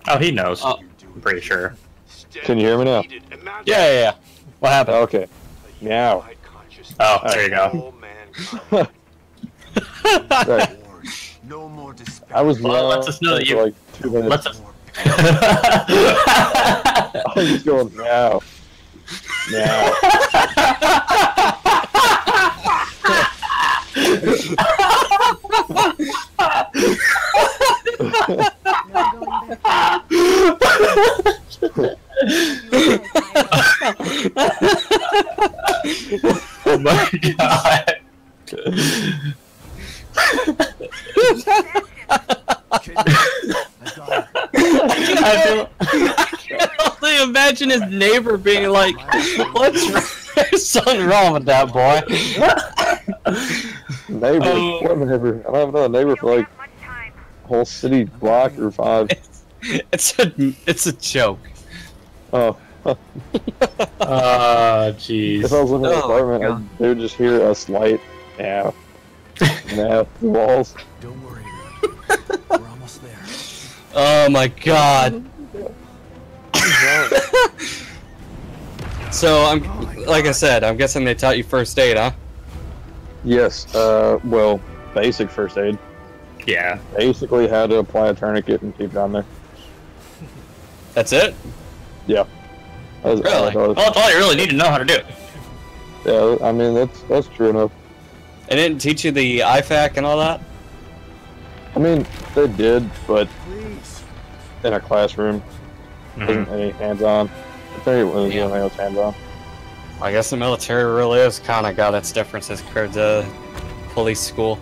Oh, he knows. Oh. I'm pretty sure. Can you hear me now? Yeah. What happened? Okay. Meow. Oh, there you go. Right. No more despair. I was Well, lets us know that for you. like 2 minutes. Let's us. I was just going meow. Meow. Oh my god. I can only imagine his neighbor being like, "What's wrong? There's something wrong with that boy." Neighbor? What neighbor? I haven't known a neighbor for like a whole city block or 5. It's a joke. Oh. Jeez. If I was living in an apartment, they would just hear us light. Yeah. Yeah, the walls. Don't worry, we're almost there. Oh my god. So like I said, I'm guessing they taught you first aid, huh? Yes. Well, basic first aid. Yeah. Basically, how to apply a tourniquet and keep down there. That's it? Yeah. Really? Well, that's all you really need to know how to do. Yeah, I mean that's true enough. They didn't teach you the IFAC and all that? I mean, they did, but in a classroom. Mhm. Wasn't any hands-on. I tell you what was anything else hands-on. I guess the military really is kind of got its differences compared to police school.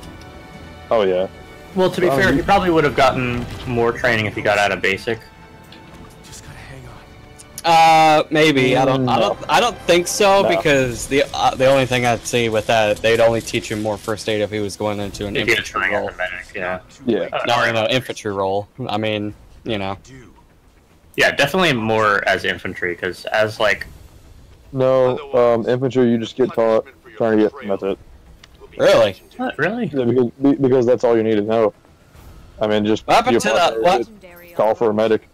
Oh yeah. Well, to be fair, you probably would have gotten more training if you got out of basic. Just gotta hang on. Maybe. I don't think so, No. because the only thing I'd see with that, they'd only teach him more first aid if he was going into an If you're infantry trying role. as a medic, yeah. Yeah. No, infantry role. I mean, you know. Yeah, definitely more as infantry, because as, like, No, infantry, you just get taught trying to get, and that's it. Really? What, really? Yeah, because that's all you need to know. I mean, just What happened to that? What? Legendary Call for a medic.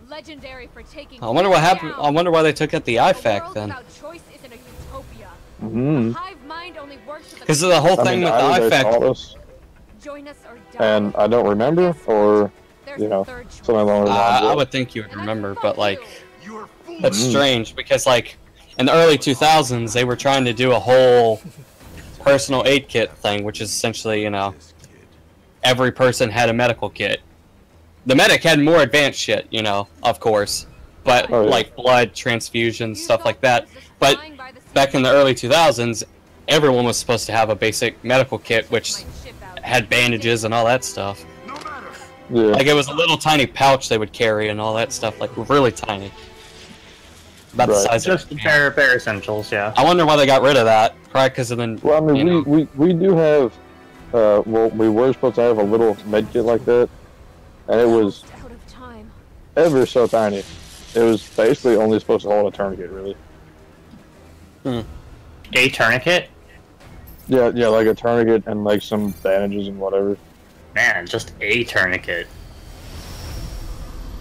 Legendary for taking I wonder what happened. I wonder why they took out the IFAC then. Because of the whole thing with the IFAC. Join us or die. And I don't remember, or you know, something along the lines. I would think you would remember, but like, that's strange because like in the early 2000s they were trying to do a whole personal aid kit thing, which is essentially, you know, every person had a medical kit. The medic had more advanced shit, you know, of course, but like blood transfusions, stuff like that. But back in the early 2000s, everyone was supposed to have a basic medical kit, which had bandages and all that stuff. Yeah. Like it was a little tiny pouch they would carry and all that stuff, like really tiny. About the size of just bare essentials, yeah. I wonder why they got rid of that. Probably because of the. Well, I mean, we do have. Well, we were supposed to have a little med kit like that, and it was ever so tiny. It was basically only supposed to hold a tourniquet, really. A tourniquet? Yeah, like a tourniquet and like some bandages and whatever. Man, just a tourniquet.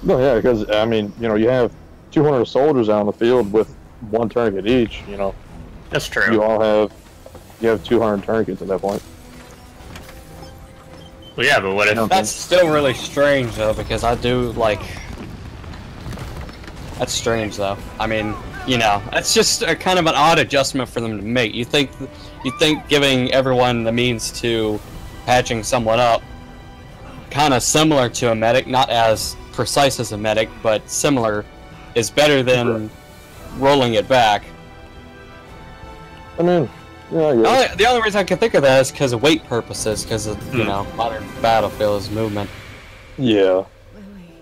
No, yeah, because I mean, you know, you have 200 soldiers out in the field with one tourniquet each. You know, that's true. You have 200 tourniquets at that point. Well, yeah, but what if that's still really strange though? Because I do like. That's strange though. I mean, you know, that's just a kind of an odd adjustment for them to make. You think giving everyone the means to patching someone up, kind of similar to a medic, not as precise as a medic, but similar, is better than rolling it back. I mean, yeah. The only reason I can think of that is because of weight purposes, because of you know, modern battlefield is movement. Yeah.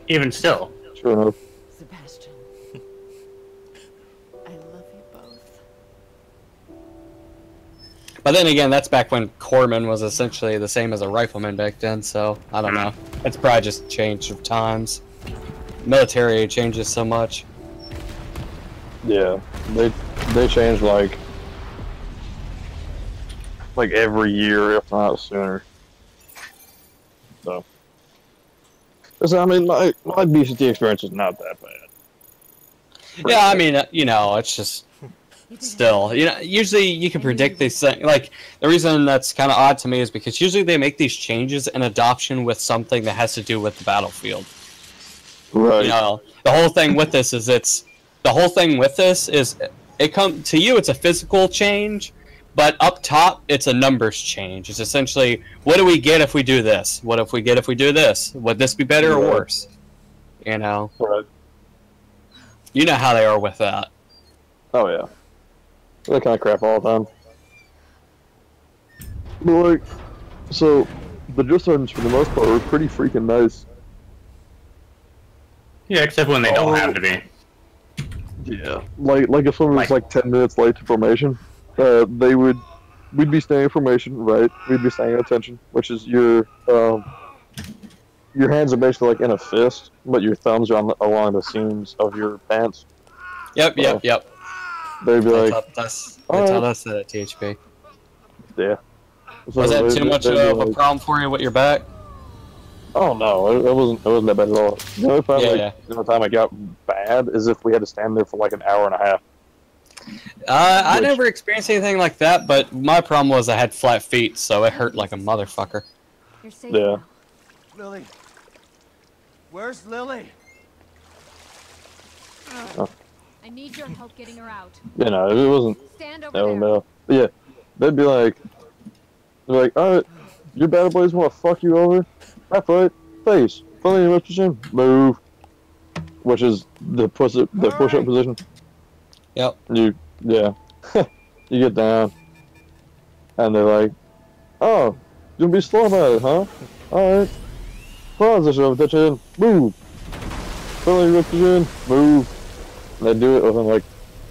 Even still. Sure enough. Sebastian, I love you both. But then again, that's back when corpsman was essentially the same as a rifleman back then, so I don't know. It's probably just changed of times. Military changes so much. Yeah, they change like every year, if not sooner. So, I mean, my BCT experience is not that bad. Yeah, I mean, you know, it's just still, you know, usually you can predict these things. Like, the reason that's kind of odd to me is because usually they make these changes in adoption with something that has to do with the battlefield. Right. You know, the whole thing with this is it come to you. It's a physical change, but up top it's a numbers change. It's essentially, what do we get if we do this? What if we get if we do this? Would this be better or worse? You know. Right. You know how they are with that. Oh yeah. That kind of crap all the time. But like, so the drill sergeants for the most part were pretty freaking nice. Yeah, except when they don't have to be. Yeah, like if someone was like 10 minutes late to formation, we'd be staying in formation, right? We'd be staying at attention, which is your hands are basically like in a fist, but your thumbs are along the seams of your pants. Yep. They'd be like, that's how that's at THP. Yeah. So was that too much of a problem for you with your back? Oh no, it wasn't that bad at all. The only time, the only time it got bad is if we had to stand there for like an hour and a half. I never experienced anything like that, but my problem was I had flat feet, so it hurt like a motherfucker. You're safe Yeah. now. Lily. Where's Lily? I need your help getting her out. You know, it wasn't. Stand over there. Yeah, they'd be like, alright, your battle boys want to fuck you over? That's right, face, friendly position, move. Which is the push-up position. Yep. You get down, and they're like, oh, you'll be slow about it, huh? Alright. Position of attention, move. Friendly position, move. And they do it within like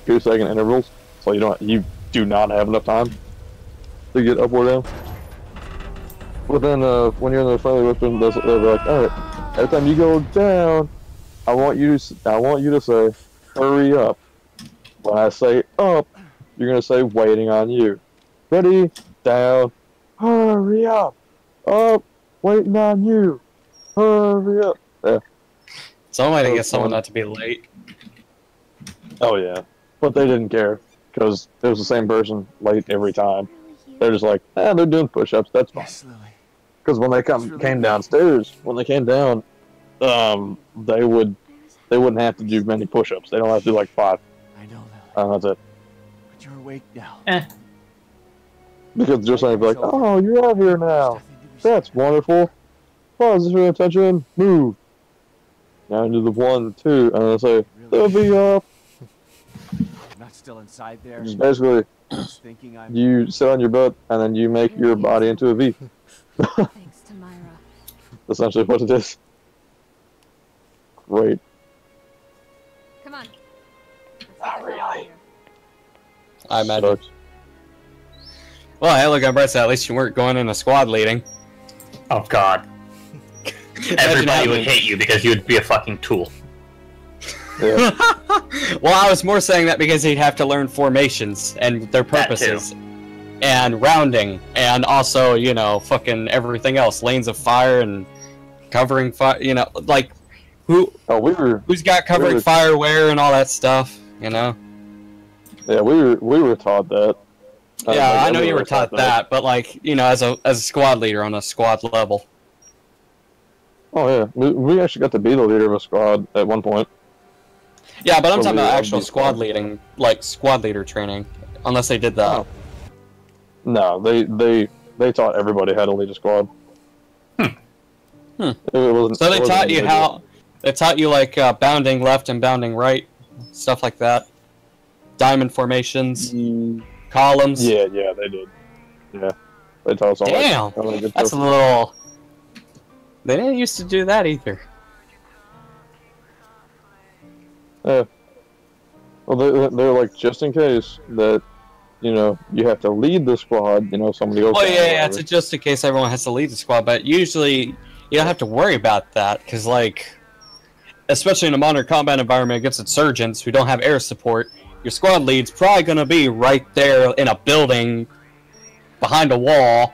2-second intervals, so you do not have enough time to get up or down. But then when you're in the friendly position, they're like, alright, every time you go down, I want you to say, hurry up. When I say up, you're gonna say waiting on you. Ready, down, hurry up, waiting on you, hurry up. Yeah. Some way to That get was someone fun. not to be late. Oh yeah, but they didn't care because it was the same person late every time. They're just like, they're doing push-ups. That's fine. Yes, Lily. Because when they came downstairs, when they came down, they wouldn't have to do many push-ups. They don't have to do like 5. I know, Lily. That's it. But you're awake now. Because just like, Nightmare's like, over. oh, you're out here There's now. nothing to be scared That's of. wonderful. Positive attention. Move. Now into the 1, 2, and I say, they'll be up. I'm not still inside there. Just basically, Just thinking I'm. you sit on your butt, and then you make your body into a V. Thanks to Myra. Essentially what it is. Great. Come on. Let's Not get the hell out of really. here. I imagine. Sucks. Well, hey, look, on Brett said at least you weren't going into squad leading. Oh god. Everybody would hate you because you would be a fucking tool. Yeah. Well, I was more saying that because he'd have to learn formations and their That too. purposes. And rounding, and also, you know, fucking everything else. Lanes of fire and covering fire, you know, like, Oh, who's got covering were- fire where and all that stuff, you know? yeah, we were taught that. Yeah, Like, I know you everyone were was taught that, but like, you know, as a squad leader on a squad level. Oh yeah, we actually got to be the leader of a squad at one point. Yeah, but I'm So talking we about all actual be squad squad. leading, like squad leader training. Unless they did that. Oh. No, they taught everybody how to lead a squad. Hmm. It wasn't, So they it wasn't taught you individual. how, they taught you like bounding left and bounding right, stuff like that. Diamond formations, columns. Yeah, they did. Yeah, they taught us all. Damn, that. Good that's a stuff. little. They didn't used to do that either. Yeah. Well, they're like, just in case that, you know, you have to lead the squad. You know, somebody else. Oh down or yeah, it's whatever. just in case everyone has to lead the squad, but usually you don't have to worry about that because, like, especially in a modern combat environment against insurgents who don't have air support, your squad lead's probably gonna be right there in a building, behind a wall,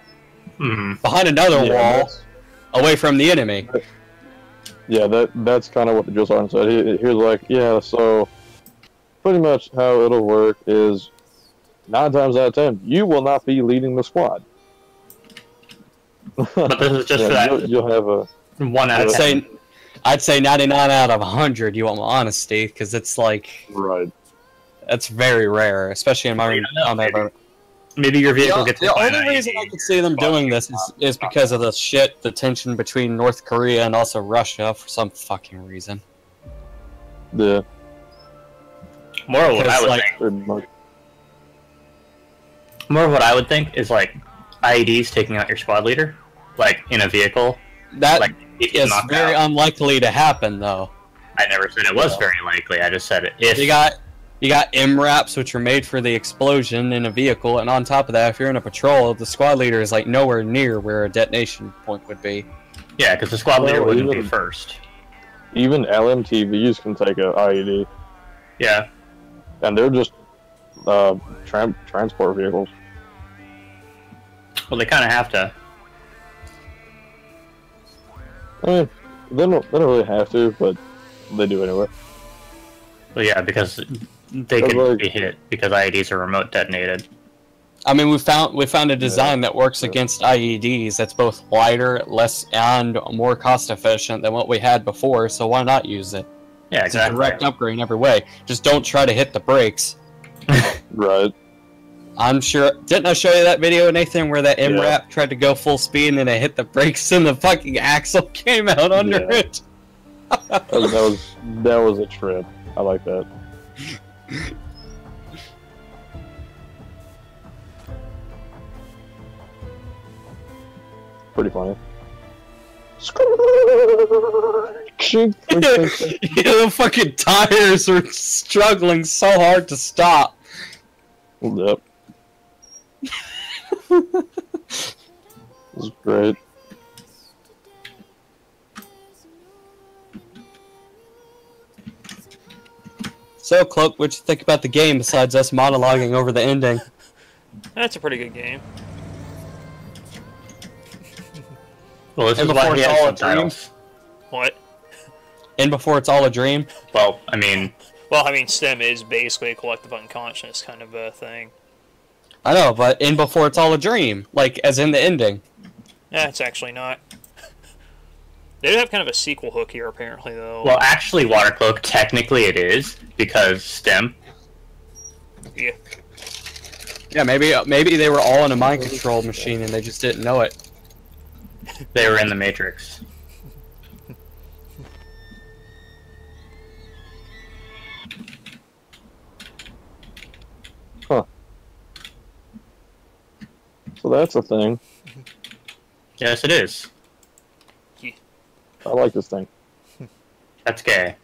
behind another Yeah, wall, that's- away from the enemy. Yeah, that's kind of what the drill sergeant said. He was like, yeah, so pretty much how it'll work is 9 times out of 10, you will not be leading the squad. But this is just Yeah, for that you'll have a 1 out of 10. I'd say 99 out of 100. You want my honesty, because it's like right. that's very rare, especially in modern You don't know, combat maybe. environment. Maybe your vehicle gets The hit by only an reason I IED. could see them doing this is because of the tension between North Korea and also Russia for some fucking reason. Yeah, More of what I Because, would like, think. pretty much. More of what I would think is like IEDs taking out your squad leader, like in a vehicle. That Like if you is knock very out. unlikely to happen, though. I never said it was very likely. I just said it. If You got MRAPs, which are made for the explosion in a vehicle, and on top of that, if you're in a patrol, the squad leader is like nowhere near where a detonation point would be. yeah, because the squad leader Well, wouldn't be even- first. Even LMTVs can take a IED, Yeah, and they're just transport vehicles. well, they kind of have to. I mean, they don't really have to, but they do anyway. Well, yeah, because they But, can like- be hit because IEDs are remote detonated. I mean, we found a design that works against IEDs that's both lighter, less, and more cost efficient than what we had before. So why not use it? Yeah, It's a exactly. direct upgrade in every way. Just don't try to hit the brakes. Right. I'm sure. Didn't I show you that video, Nathan, where that Yeah. MRAP tried to go full speed and then it hit the brakes and the fucking axle came out under Yeah. it? That was a trip. I like that. Pretty funny. The fucking tires were struggling so hard to stop. Yep. This is great. So, Cloak, what'd you think about the game besides us monologuing over the ending? That's a pretty good game. Well, this And is why before he it's has all a subtitles. What? And before it's all a dream? Well, I mean, Well, I mean, STEM is basically a collective unconscious kind of a thing. I know, but in before it's all a dream, like as in the ending. Yeah, it's actually not. They do have kind of a sequel hook here, apparently, though. well, actually, Watercloak, technically it is, because STEM. Yeah. Yeah, maybe they were all in a mind control machine and they just didn't know it. They were in the Matrix. Huh. So that's a thing. Yes, it is. I like this thing. That's gay.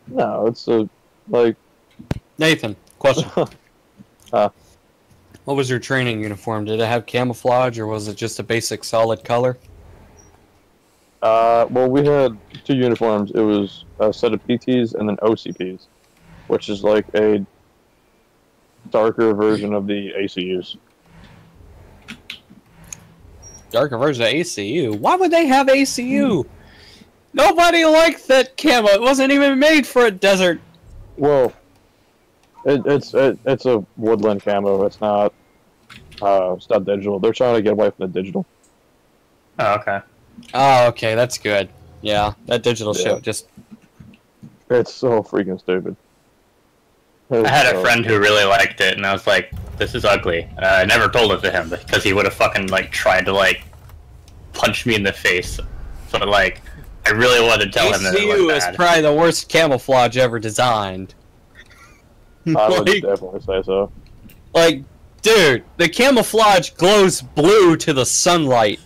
No, it's a like. Nathan, question. What What was your training uniform? Did it have camouflage or was it just a basic solid color? Well, we had 2 uniforms. It was a set of PTs and then OCPs, which is like a darker version of the ACUs. Darker version of ACU? Why would they have ACU? Nobody liked that camo. It wasn't even made for a desert. Well, it's a woodland camo. It's not digital. They're trying to get away from the digital. Oh, okay. Oh, okay, that's good. Yeah, that digital Yeah. shit just... It's so freaking stupid. I had a friend who really liked it, and I was like, this is ugly. I never told it to him, because he would have fucking, like, tried to, like, punch me in the face. But, like, I really wanted to tell him that it ACU was is bad. probably the worst camouflage ever designed. I would like, definitely say so. like, dude, the camouflage glows blue to the sunlight.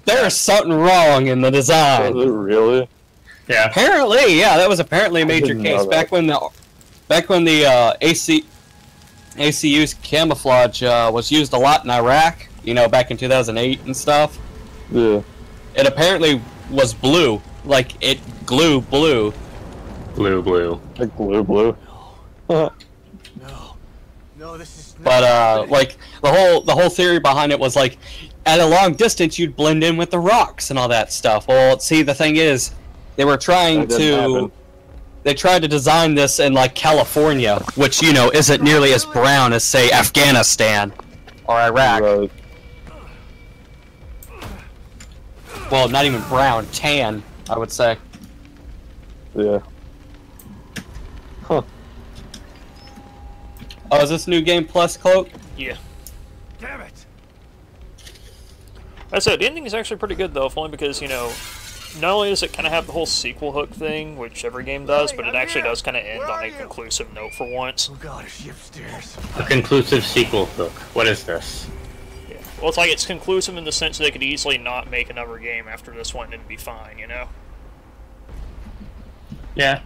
There's something wrong in the Is design. it really? Yeah. Apparently, yeah, that was apparently a major didn't know case that. back when the ACU's camouflage was used a lot in Iraq. You know, back in 2008 and stuff. Yeah. It apparently was blue, like it glue blue. Blue. Like blue. No. No, this is not. But like the whole theory behind it was like, at a long distance you'd blend in with the rocks and all that stuff. Well, see, the thing is, they were trying That didn't to. happen. They tried to design this in like California, which you know isn't nearly as brown as say Afghanistan or Iraq. Right. Well, not even brown, tan, I would say. Yeah. Huh. Oh, is this New Game Plus, Cloak? Yeah. Damn it! That's it. The ending is actually pretty good, though, if only because, you know, not only does it kind of have the whole sequel hook thing, which every game does, but it actually does kind of end on a conclusive note for once. Oh god, is she upstairs? A conclusive sequel book. What is this? Yeah. Well, it's like it's conclusive in the sense that they could easily not make another game after this one and it'd be fine, you know? Yeah.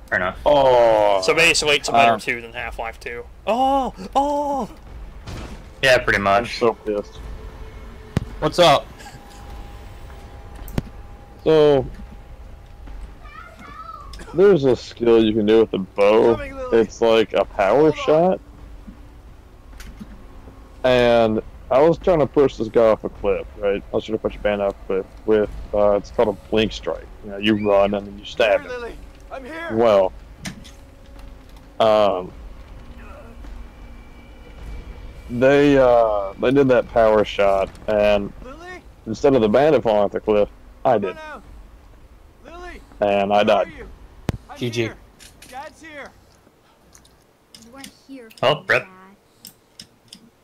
Fair enough. Oh. So basically, it's a better 2 than Half-Life 2. Oh! Yeah, pretty I'm much. so pissed. What's up? So there's a skill you can do with the bow. It's like a power shot. And I was trying to push this guy off a cliff, right? I was trying to push a band off a cliff with it's called a blink strike. You know, you run and then you stab him. Lily, I'm here. Well, they did that power shot, and Lily, instead of the bandit falling off the cliff, I did, come on out. Lily, and I where are died. you? I'm GG. here. Dad's here. You weren't here Oh, for rip. that.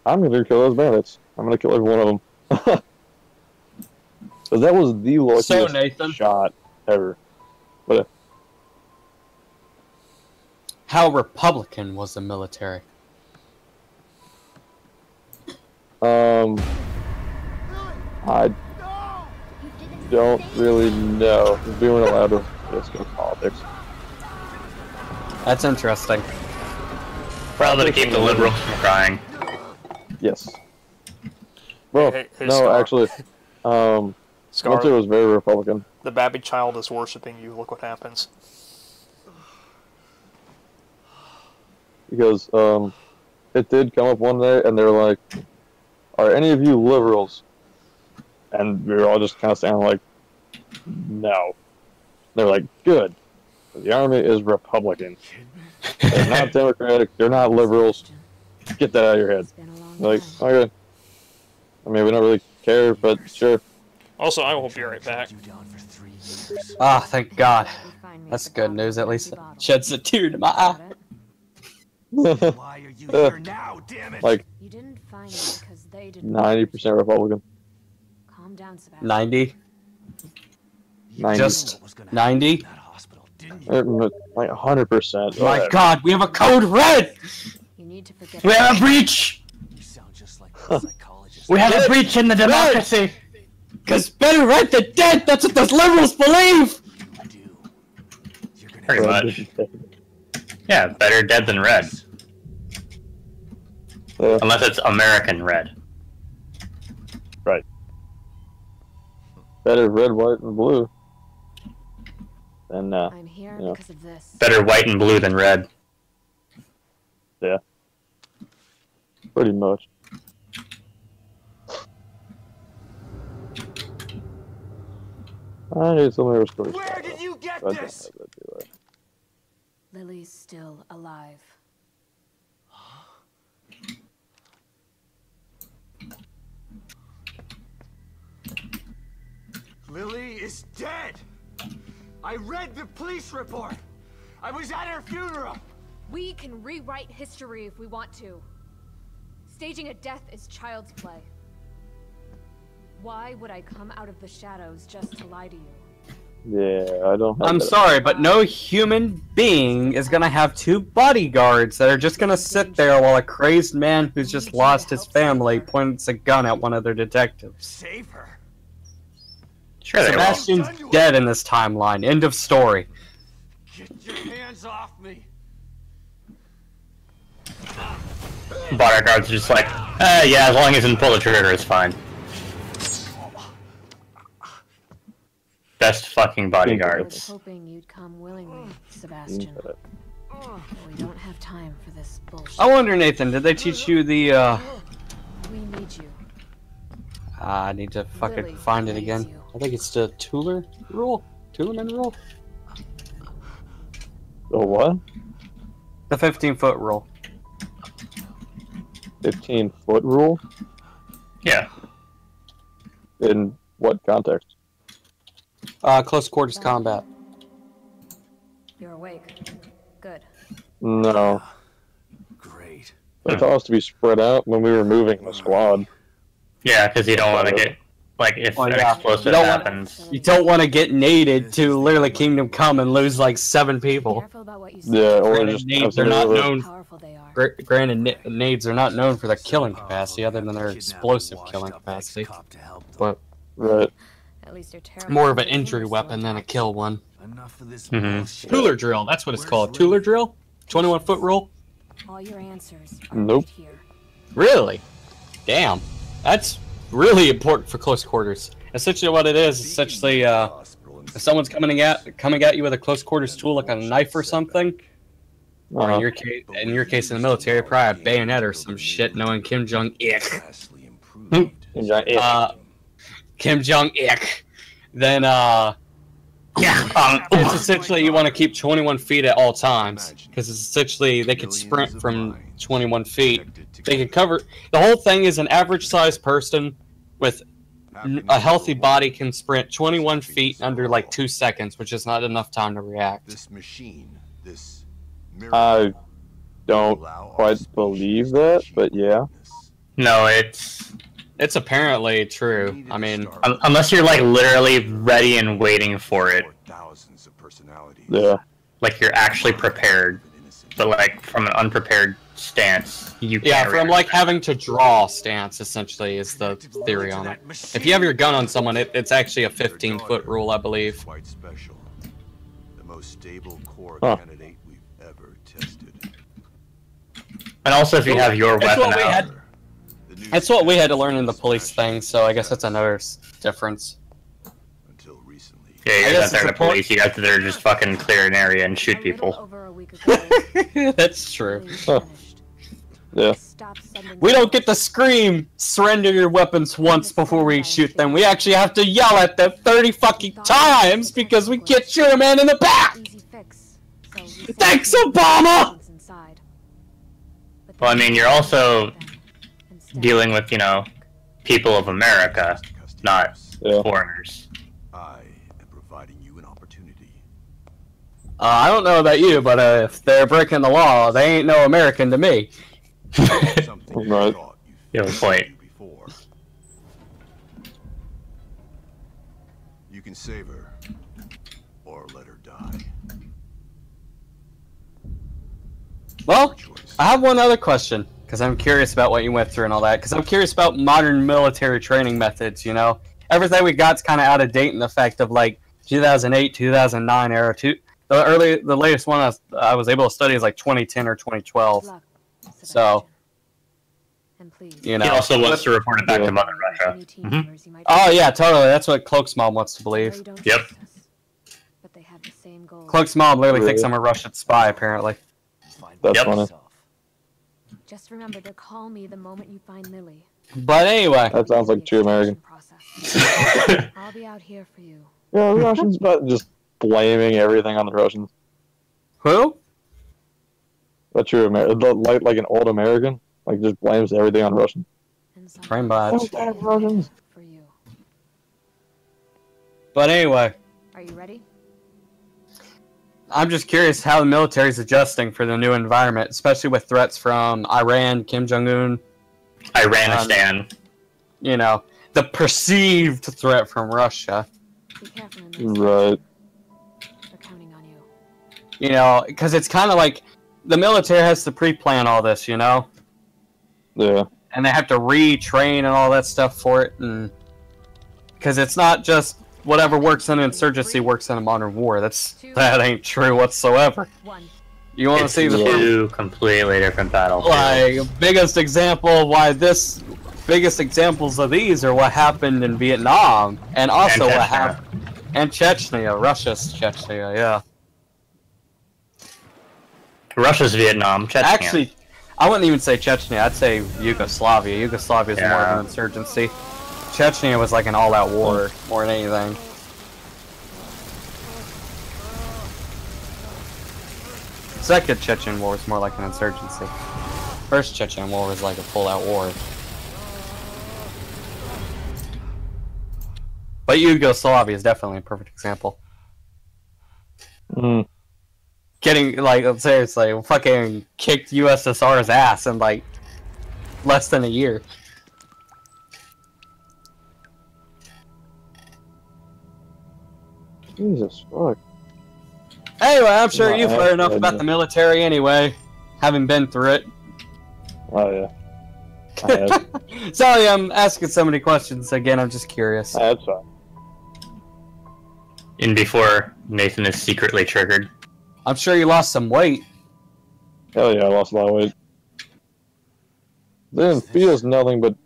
I'm gonna kill those bandits. I'm gonna kill every one of them. So that was the luckiest So, Nathan. shot ever. But How Republican was the military? I You didn't don't say really know. We weren't allowed to discuss politics. That's interesting. Probably to keep the liberals from crying. Yes. Well, Hey, no, Scar. actually, Scar, military was very Republican. the Babby child is worshipping you. Look what happens. because it did come up one day, and they were like, "Are any of you liberals?" And we were all just kind of standing like, "No." They're like, "Good. The army is Republican. They're not Democratic. They're not liberals. Get that out of your head." Like, okay. I mean, we don't really care, but sure. Also, I will be right back. Ah, thank God. That's good news, at least. Sheds a tear to my eye. Why are you here now, damn it? Like, You didn't find me because they didn't. 90% Republican. Calm down, Sebastian. 90? 90. Just 90? Like 100%. My God, we have a code red! You need to forget. We have a breach! You sound just like a psychologist. We have a breach in the democracy! Cause better right than dead, that's what those liberals believe! I do. You're gonna Pretty much. Yeah, better dead than red. Unless it's American red. Right. Better red, white, and blue. And I'm here yeah. because of this. Better white and blue than red. Yeah. Pretty much. I need some more stories. Where did you get I don't this? have that, do I? Lily's still alive. Lily is dead. I read the police report. I was at her funeral. We can rewrite history if we want to. Staging a death is child's play. Why would I come out of the shadows just to lie to you? Yeah, I don't have I'm that. sorry, but no human being is gonna have two bodyguards that are just gonna sit there while a crazed man who's just lost his family points a gun at one of their detectives. Save her. Sure they will. Sebastian's dead in this timeline. End of story. Get your hands off me. Bodyguards are just like, yeah, as long as he doesn't pull the trigger, it's fine. Best fucking I was bodyguards. hoping you'd come willingly, Sebastian. But we don't have time for this bullshit. I wonder, Nathan, did they teach you the, We need you. I need to fucking Lily find it needs again. you. I think it's the Tuller rule? Tullerman rule? The what? The 15-foot rule. 15-foot rule? Yeah. In what context? Close quarters combat. You're awake. Good. No. Great. They taught us to be spread out when we were moving the squad. Yeah, because you don't want to get, like, if Oh, an yeah. explosive You don't want- happens. You don't want to get naded to literally Kingdom Come and lose like 7 people. Careful about what you say. Yeah, or Granted, just nades are not absolutely- known. How powerful they are. Granted, nades are not known for their killing capacity, other than their explosive killing capacity. But Right. At least you're terrible. more of an injury weapon than a kill one. Enough of this Mhm. bullshit. Tuller drill, that's what it's called. Tuller drill? 21-foot rule? All your answers are Nope. right here. Really? Damn. That's really important for close quarters. Essentially what it is, essentially, if someone's coming at you with a close quarters tool like a knife or something, or in your case in the military, probably a bayonet or some shit, knowing Kim Jong-ik. Vastly improved. Kim Jong-ik. Then, it's essentially you want to keep 21 feet at all times, because essentially they can sprint from 21 feet. They can cover... The whole thing is an average-sized person with a healthy body can sprint 21 feet under like 2 seconds, which is not enough time to react. This machine, this I don't quite believe that, but yeah. No, it's apparently true. I mean, unless you're like literally ready and waiting for it, thousands of personalities. Yeah. like you're actually prepared, but like from an unprepared stance, you can't. yeah, from react. like having to draw stance essentially is the theory on it. If you have your gun on someone, it's actually a 15-foot rule, I believe. Quite special. The most stable core Huh. candidate we've ever tested. And also, if you have your That's weapon what we out, had. That's what we had to learn in the police thing, so I guess that's another difference. Until recently. yeah, you I guys guess out there it's in the police, you guys that are just fucking clear an area and shoot A little people. over a week week ago. That's true. Really Huh. finished. Yeah. Stop sending We don't get to calls. scream, surrender your weapons once before we shoot them. We actually have to yell at them 30 fucking times because we can't shoot a man in the back! Easy fix. So we sent Thanks, two Obama! agents inside. But Well, I they mean, you're didn't also them. Instead, dealing with, you know, people of America, not Yeah. foreigners. I am providing you an opportunity. I don't know about you, but if they're breaking the law, they ain't no American to me. Something Right. you thought You have a point. you before. You can save her, or let her die. Well, Your choice. I have one other question, because I'm curious about what you went through and all that, because I'm curious about modern military training methods, you know? Everything we got's kind of out of date in the fact of, like, 2008, 2009 era. The latest one I was able to study is, like, 2010 or 2012. Good luck, So, Sebastian. And please, you He know. also wants to report it back to Mother Russia. any team members you might Oh, yeah, totally. That's what Cloak's mom wants to know believe. you don't Yep. trust us, but they have the same goal. Cloak's mom literally Really? thinks I'm a Russian spy, apparently. That's Yep. funny. Just remember to call me the moment you find Lily. But anyway, That sounds like true American. Process. I'll be out here for you. Yeah, the Russians, but just blaming everything on the Russians. who? That's true American. Like an old American, like just blames everything on Russians. And Rain sometimes badge. Don't damn Russians. for you. But anyway, Are you ready? I'm just curious how the military's adjusting for the new environment, especially with threats from Iran, Kim Jong-un, Iranistan. you know, the perceived threat from Russia. Be careful in this. Right. They're counting on you. You know, because it's kind of like the military has to pre-plan all this, you know? Yeah. And they have to retrain and all that stuff for it, and because it's not just whatever works in insurgency works in a modern war. That ain't true whatsoever. One. You want to It's see the two completely different battlefields. like biggest example of why biggest examples of these are what happened in Vietnam and also And what Chechnya. happened and Chechnya, Russia's Chechnya, yeah. Russia's Vietnam, Chechnya. Actually, I wouldn't even say Chechnya. I'd say Yugoslavia. Yugoslavia is more of Yeah. an insurgency. Chechnya was like an all-out war more than anything. Second Chechen war was more like an insurgency. First Chechen war was like a full-out war. But Yugoslavia is definitely a perfect example. Mm. Getting, like, seriously, fucking kicked USSR's ass in, like, less than a year. Jesus fuck. Anyway, I'm sure No, you've I- heard enough I about know. the military anyway, having been through it. Oh yeah. I have. Sorry, I'm asking so many questions again, I'm just curious. That's fine. And before Nathan is secretly triggered. I'm sure you lost some weight. Hell yeah, I lost a lot of weight. Didn't feel nothing but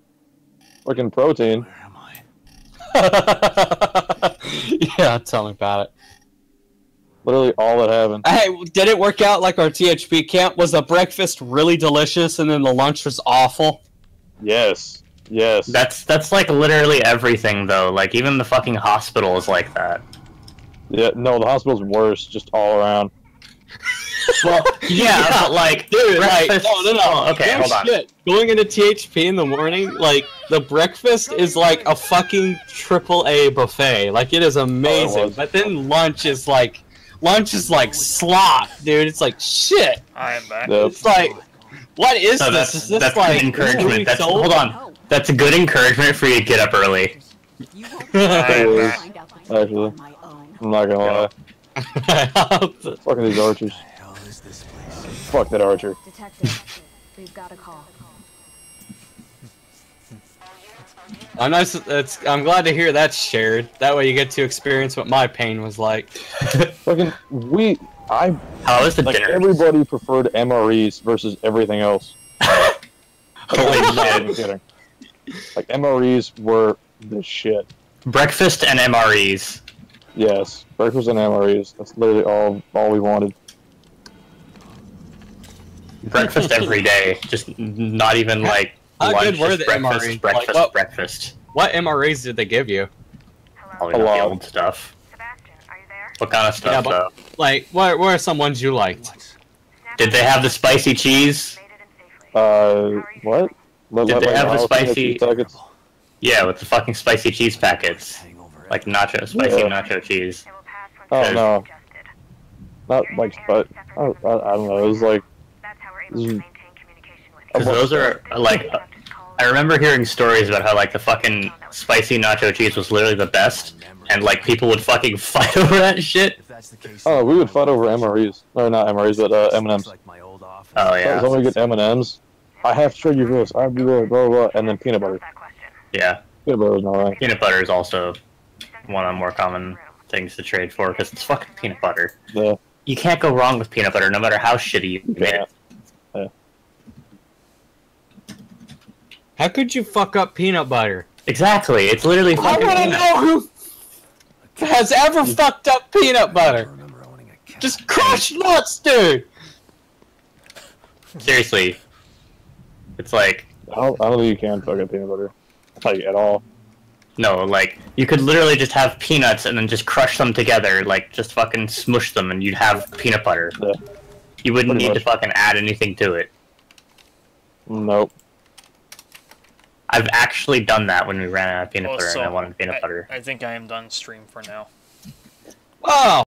fucking protein. Where am I? Yeah, tell me about it. Literally all that happened. Hey, did it work out like our THP camp? Was the breakfast really delicious and then the lunch was awful? Yes. Yes. That's like literally everything though. Like even the fucking hospital is like that. Yeah, no, the hospital's worse, just all around. Well, yeah, but like, Dude, like, breakfast- no. Oh, okay, No hold on. shit. Going into THP in the morning, like, the breakfast is like a fucking AAA buffet. Like, it is amazing. was. But then lunch is like slop, dude. It's like, shit. I am back. Yep. It's like, what is So this? Is this that's like good encouragement. newly That's, sold? hold on. That's a good encouragement for you to get up early. I am is. back. Actually, I'm not gonna lie. Fucking these archers. The hell is this place? Fuck that archer. Detective, we've got a call. I'm glad to hear that's shared. That way you get to experience what my pain was like. Fucking How is the like dinner? everybody preferred MREs versus everything else. Holy I'm not shit. even kidding. Like MREs were the shit. Breakfast and MREs. Yes, breakfast and MREs. That's literally all we wanted. breakfast every day. Just not even like How lunch, good were just the breakfast, MREs? breakfast, Like, breakfast. What MREs did they give you? Probably A not the lot. old stuff. What kind of stuff Yeah, but though? like, what are some ones you liked? Did they have the spicy cheese? What? Did they have the jalapeno spicy- cheese nuggets? Yeah, with the fucking spicy cheese packets. Like spicy nacho cheese. Oh no, not like, but I don't know. It was like, Because those are, like, I remember hearing stories about how, like, the fucking spicy nacho cheese was literally the best, and, like, people would fucking fight over that shit. oh, we would fight over MREs, or not MREs, but M&Ms. Oh, yeah. So when we get M&Ms, I have to show you this. I have to do blah blah, and then peanut butter. Yeah. Peanut butter is not right. Peanut butter is also one of the more common things to trade for, because it's fucking peanut butter. Yeah. You can't go wrong with peanut butter, no matter how shitty you made it. Yeah. How could you fuck up peanut butter? Exactly, it's literally I fucking wanna peanut. know who has ever fucked up peanut butter. Just crush nuts, dude. Seriously. It's like, I don't think you can fuck up peanut butter, like at all. no, like, you could literally just have peanuts and then just crush them together, like, just fucking smush them and you'd have peanut butter. Yeah. You wouldn't Pretty need to much. fucking add anything to it. Nope. I've actually done that when we ran out of peanut butter Also, and I wanted peanut butter. I think I am done stream for now. Oh.